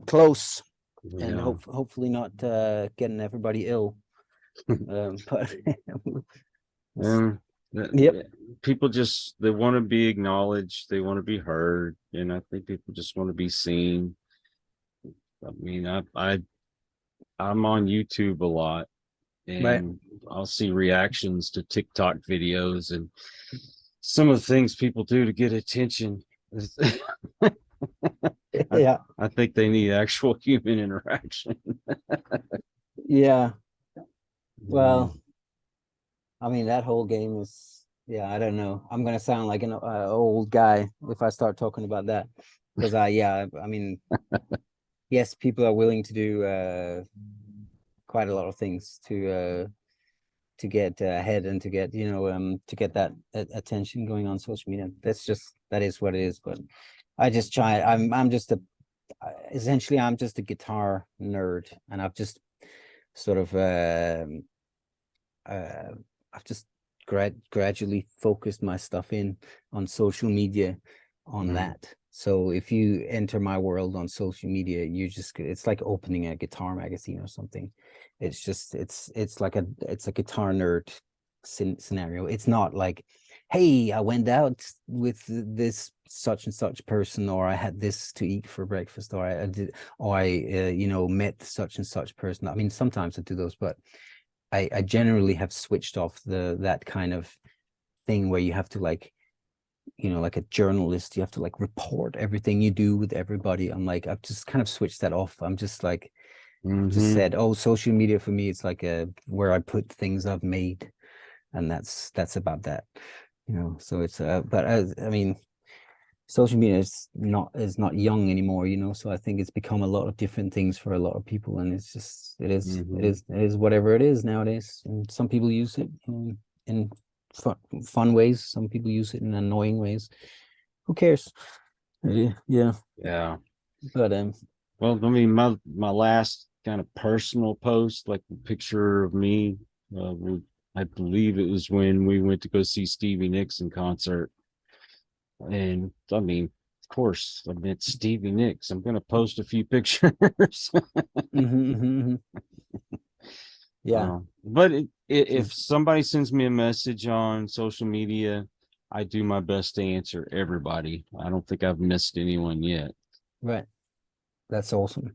close, and hopefully not getting everybody ill. But yep. People just, they want to be acknowledged, they want to be heard, and I think people just want to be seen. I mean, I'm on YouTube a lot, and Right. I'll see reactions to TikTok videos and some of the things people do to get attention. Yeah. I think they need actual human interaction. Yeah. Well, I mean, that whole game is, yeah, I don't know. I'm gonna sound like an old guy if I start talking about that, because I mean, yes, people are willing to do quite a lot of things to get ahead and to get, you know, to get that attention going on social media. That is what it is. But I just try. I'm just essentially I'm just a guitar nerd, and I've just sort of I've just gradually focused my stuff in on social media on that. So if you enter my world on social media, it's like opening a guitar magazine or something. It's just it's like a guitar nerd scenario. It's not like hey, I went out with this such and such person, or I had this to eat for breakfast, or I did, or I met such and such person. I mean, sometimes I do those, but I generally have switched off that kind of thing where you have to like, like a journalist, you have to like report everything you do with everybody. I'm like, I've just kind of switched that off. I'm just like, just said, oh, social media for me, it's like where I put things I've made, and that's about that. So it's but I mean, social media is not young anymore, so I think it's become a lot of different things for a lot of people, and it's just it is whatever it is nowadays. And some people use it in fun ways, some people use it in annoying ways. Who cares? Yeah. But well, I mean, my last kind of personal post, like a picture of me, I believe it was when we went to go see Stevie Nicks in concert. And I mean, of course, I met Stevie Nicks. I'm gonna post a few pictures. Yeah. But if somebody sends me a message on social media, I do my best to answer everybody. I don't think I've missed anyone yet. Right. That's awesome.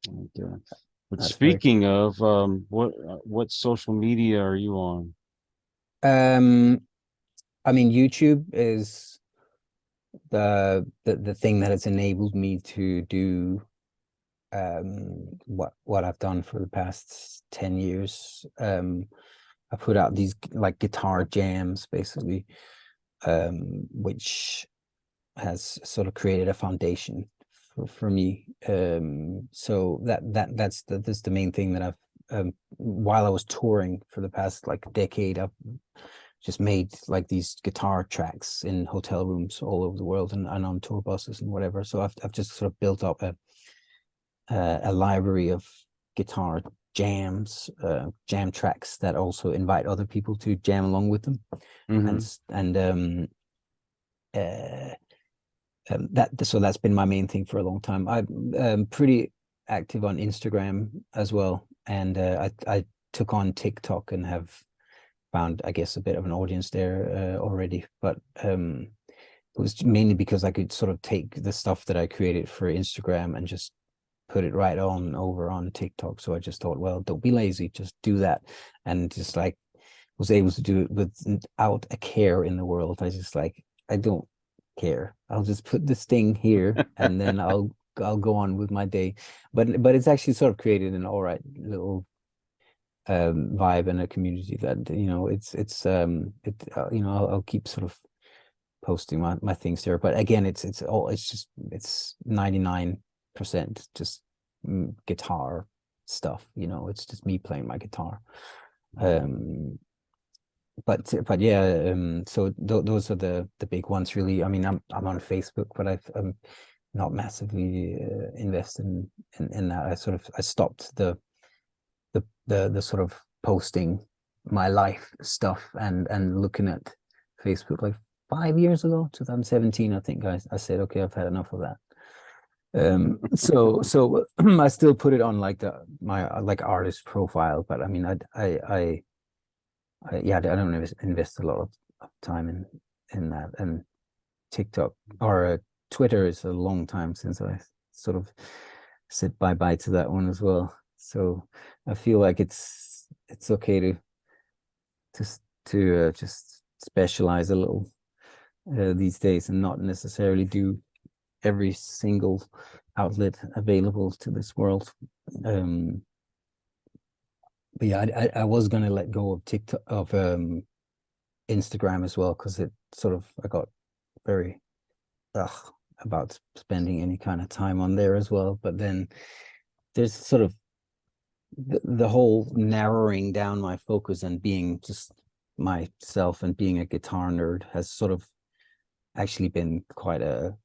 But That's speaking of, what social media are you on? I mean, YouTube is the thing that has enabled me to do what I've done for the past 10 years. I put out these like guitar jams basically, which has sort of created a foundation for me. So that's the main thing that I've while I was touring for the past like decade, I've just made like these guitar tracks in hotel rooms all over the world, and on tour buses and whatever. So I've just sort of built up a library of guitar jams, jam tracks that also invite other people to jam along with them. And so that's been my main thing for a long time. I'm pretty active on Instagram as well, and I took on TikTok and have found, I guess, a bit of an audience there already. But it was mainly because I could sort of take the stuff that I created for Instagram and just put it right on over on TikTok. So I just thought, well, don't be lazy, just do that, and just like was able to do it without a care in the world. I just like, I don't care. I'll just put this thing here and then I'll go on with my day. But it's actually sort of created an all right little vibe and a community that I'll keep sort of posting my things there. But again, it's 99% just guitar stuff. It's just me playing my guitar. But yeah, so those are the big ones really. I mean, I'm on Facebook, but I'm not massively invested in that. I stopped the sort of posting my life stuff and looking at Facebook like 5 years ago, 2017, I think. I said, okay, I've had enough of that. So I still put it on like my like artist profile, but I mean, I don't invest a lot of time in that. And TikTok or Twitter is a long time since I sort of said bye to that one as well. So I feel like it's okay to just specialize a little these days and not necessarily do every single outlet available to this world. But yeah, I was gonna let go of TikTok, of Instagram as well, because it sort of, I got very about spending any kind of time on there as well. But then there's sort of the whole narrowing down my focus and being just myself and being a guitar nerd has sort of actually been quite a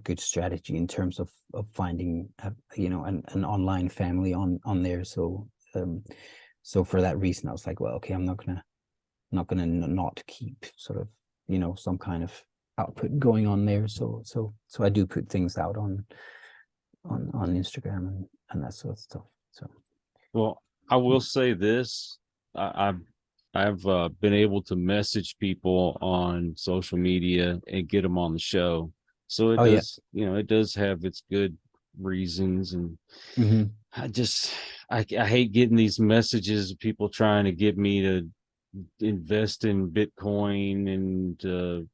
good strategy in terms of finding an online family on there. So for that reason, I was like, well, okay, I'm not gonna not keep sort of some kind of output going on there. So I do put things out on Instagram and that sort of stuff. So well, I will say this: I I've been able to message people on social media and get them on the show. So it Oh yeah. does, it does have its good reasons. And Hmm. I hate getting these messages of people trying to get me to invest in Bitcoin and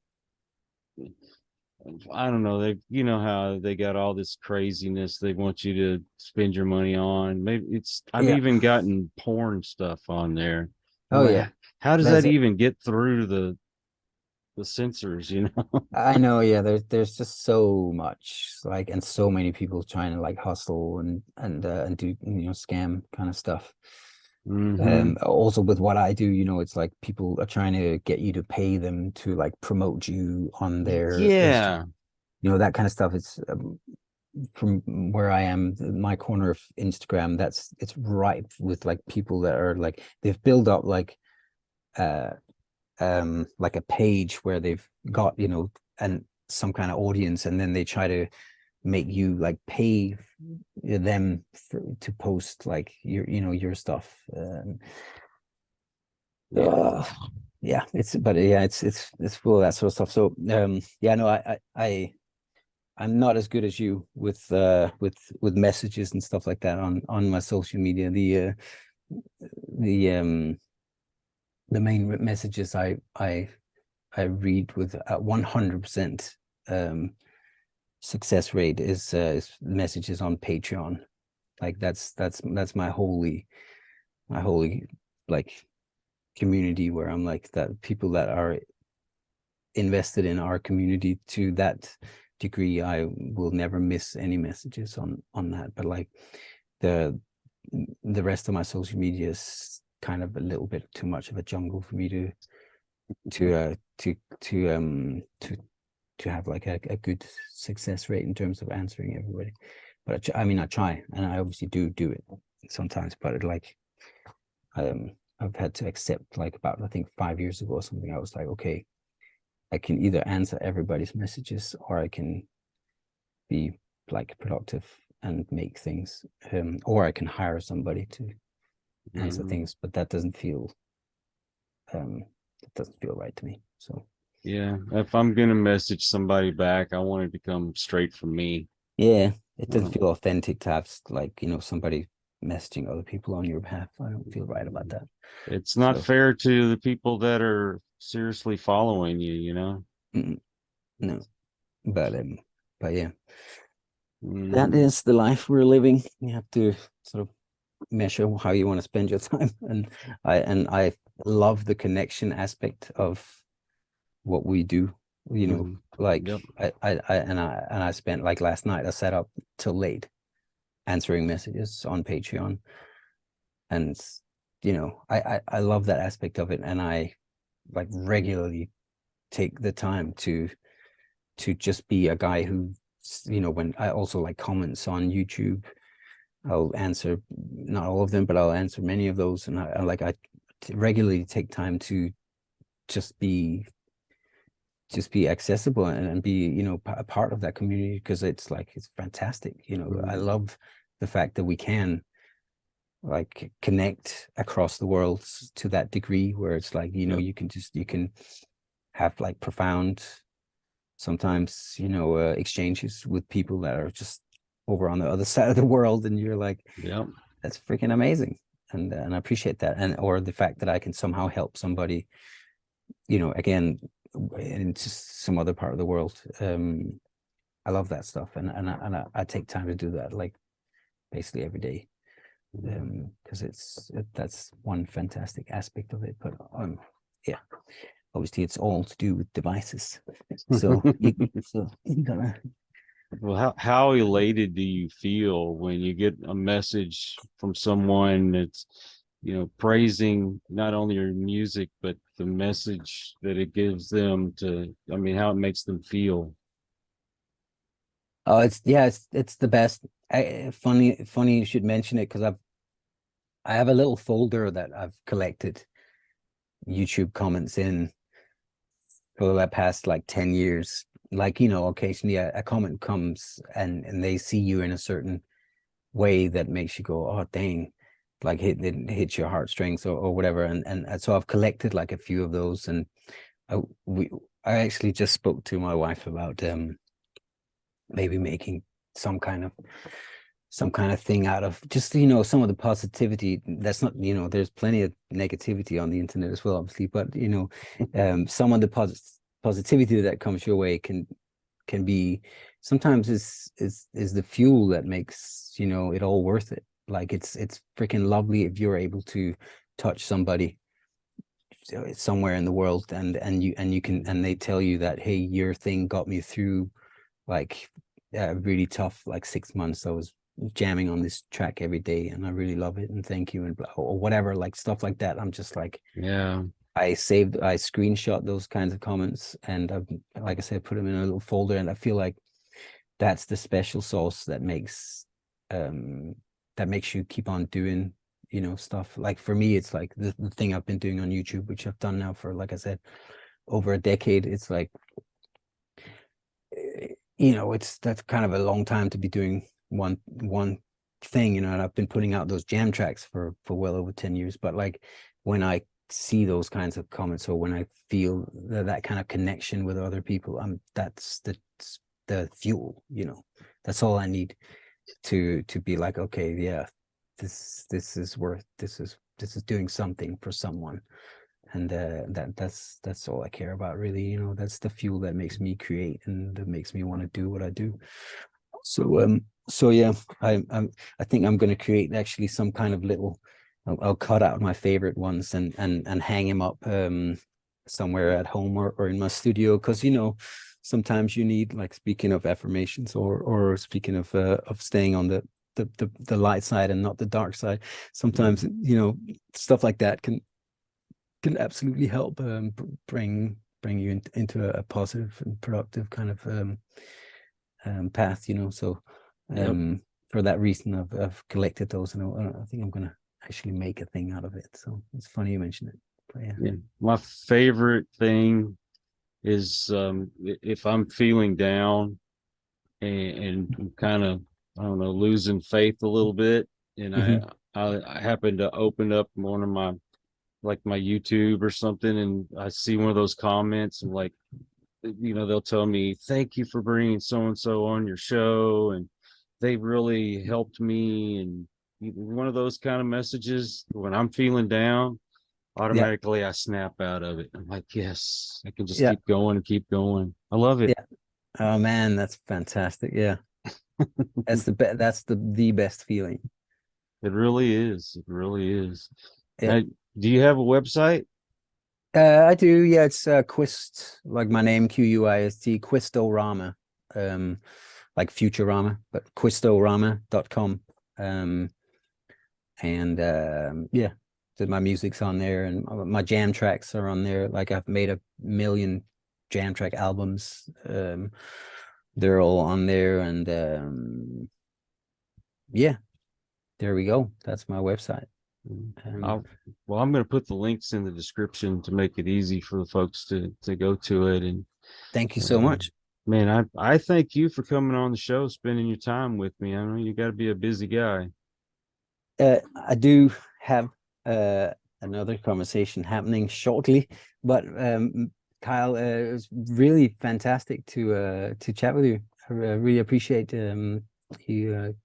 I don't know. They, how they got all this craziness they want you to spend your money on. Maybe I've Yeah. even gotten porn stuff on there. Oh yeah. How does There's that even get through the censors, I know, yeah, there's just so much, like, and so many people trying to like hustle and do, scam kind of stuff. Hmm. Also with what I do, it's like people are trying to get you to pay them to like promote you on their Insta, Yeah. that kind of stuff. It's from where I am, my corner of Instagram, it's ripe with like people that are like they've built up uh like a page where they've got and some kind of audience, and then they try to make you like pay them to post like your stuff. uh, yeah, it's full of that sort of stuff. So yeah, no, I'm not as good as you with messages and stuff like that on my social media. The main messages I read with a 100% success rate is messages on Patreon. Like that's my holy like community, where I'm like, that people that are invested in our community to that degree, I will never miss any messages on that. But like the rest of my social media is kind of a little bit too much of a jungle for me to have like a good success rate in terms of answering everybody. But I mean, I try, and I obviously do it sometimes, but I've had to accept, like, about I think 5 years ago or something, I was like, okay, I can either answer everybody's messages, or I can be like productive and make things, or I can hire somebody to answer things, but that doesn't feel right to me. So Yeah. If I'm gonna message somebody back, I want it to come straight from me. yeah, it doesn't feel authentic to have like somebody messaging other people on your behalf. I don't feel right about that. It's not So fair to the people that are seriously following you. no, but yeah, that Mhm. is the life we're living. You have to sort of measure how you want to spend your time, and I love the connection aspect of what we do. Like Yep. I spent, like, last night I sat up till late answering messages on Patreon, and I love that aspect of it, and I like regularly take the time to just be a guy who, when I also like comments on YouTube, I'll answer not all of them, but I'll answer many of those, and I regularly take time to just be accessible, and be a part of that community, because it's fantastic. I love the fact that we can like connect across the world to that degree, where it's like Yep. you can have like profound, sometimes exchanges with people that are just over on the other side of the world, and you're like, Yep. that's freaking amazing. And I appreciate that, and or the fact that I can somehow help somebody, again, in just some other part of the world. I love that stuff, and I take time to do that, like, basically every day, because that's one fantastic aspect of it. But yeah, obviously it's all to do with devices, so you gotta. Well, how elated do you feel when you get a message from someone that's, praising not only your music, but the message that it gives them I mean, how it makes them feel? Oh, it's the best. Funny you should mention it, because I have a little folder that I've collected YouTube comments in for the past like 10 years. Like, occasionally a comment comes, and they see you in a certain way that makes you go, oh dang, like it hits your heartstrings or whatever. And so I've collected like a few of those, and I actually just spoke to my wife about maybe making some kind of thing out of just, you know, some of the positivity that's not, you know, there's plenty of negativity on the internet as well, obviously, but you know, some of the positivity that comes your way can be sometimes is the fuel that makes, you know, it all worth it. Like it's freaking lovely if you're able to touch somebody somewhere in the world, and you can, and they tell you that, hey, your thing got me through like really tough like 6 months. I was jamming on this track every day and I really love it, and thank you, and blah, or whatever, like stuff like that. I'm just like, Yeah. I screenshot those kinds of comments, and I've, like I said, put them in a little folder, and I feel like that's the special sauce that makes you keep on doing, you know, stuff. Like for me, it's like the thing I've been doing on YouTube, which I've done now for, like I said, over a decade. It's like, you know, that's kind of a long time to be doing one thing, you know, and I've been putting out those jam tracks for well over 10 years. But like when I see those kinds of comments, or when I feel that kind of connection with other people, that's the fuel, you know. That's all I need to be like, okay, yeah, this is doing something for someone. And that's all I care about, really, you know. That's the fuel that makes me create and that makes me want to do what I do. So yeah, I think I'm going to create actually some kind of little, I'll cut out my favorite ones and hang them up somewhere at home or in my studio, because, you know, sometimes you need, like, speaking of affirmations, or speaking of staying on the light side and not the dark side, sometimes, you know, stuff like that can absolutely help bring you into a positive and productive kind of path, you know. So for that reason, I've collected those, and I think I'm gonna actually make a thing out of it. So it's funny you mentioned it. But yeah. My favorite thing is if I'm feeling down and kind of, I don't know, losing faith a little bit, and I happen to open up one of my, like, my YouTube or something, and I see one of those comments, and, like, you know, they'll tell me, thank you for bringing so and so on your show, and they really helped me, and one of those kind of messages. When I'm feeling down, automatically I snap out of it. I'm like, yes, I can just keep going and keep going. I love it. Yeah. Oh man, that's fantastic. Yeah. That's the best feeling. It really is. It really is. Yeah. Do you have a website? I do. Yeah, it's Quist, like my name, Quist, Quistorama, like Futurama, but Quistorama.com. Yeah, so my music's on there, and my jam tracks are on there. Like, I've made 1 million jam track albums. They're all on there, and yeah, there we go. That's my website. I'm going to put the links in the description to make it easy for the folks to go to it. And thank you so much, man. I thank you for coming on the show, spending your time with me. I know you got to be a busy guy. I do have another conversation happening shortly, but Kyle, it was really fantastic to chat with you. I really appreciate you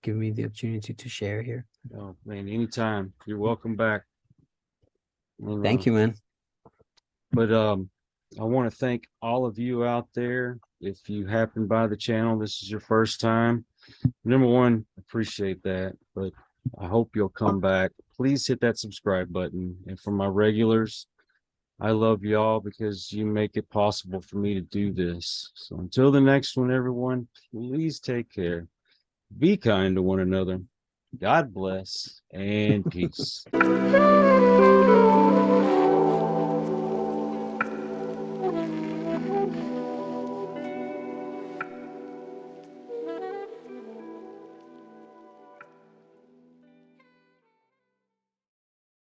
giving me the opportunity to share here. Oh man, anytime. You're welcome back. And, thank you, man. But I want to thank all of you out there. If you happen by the channel, this is your first time, number one, appreciate that. But I hope you'll come back. Please hit that subscribe button. And for my regulars, I love y'all because you make it possible for me to do this. So until the next one, everyone, please take care. Be kind to one another. God bless and peace.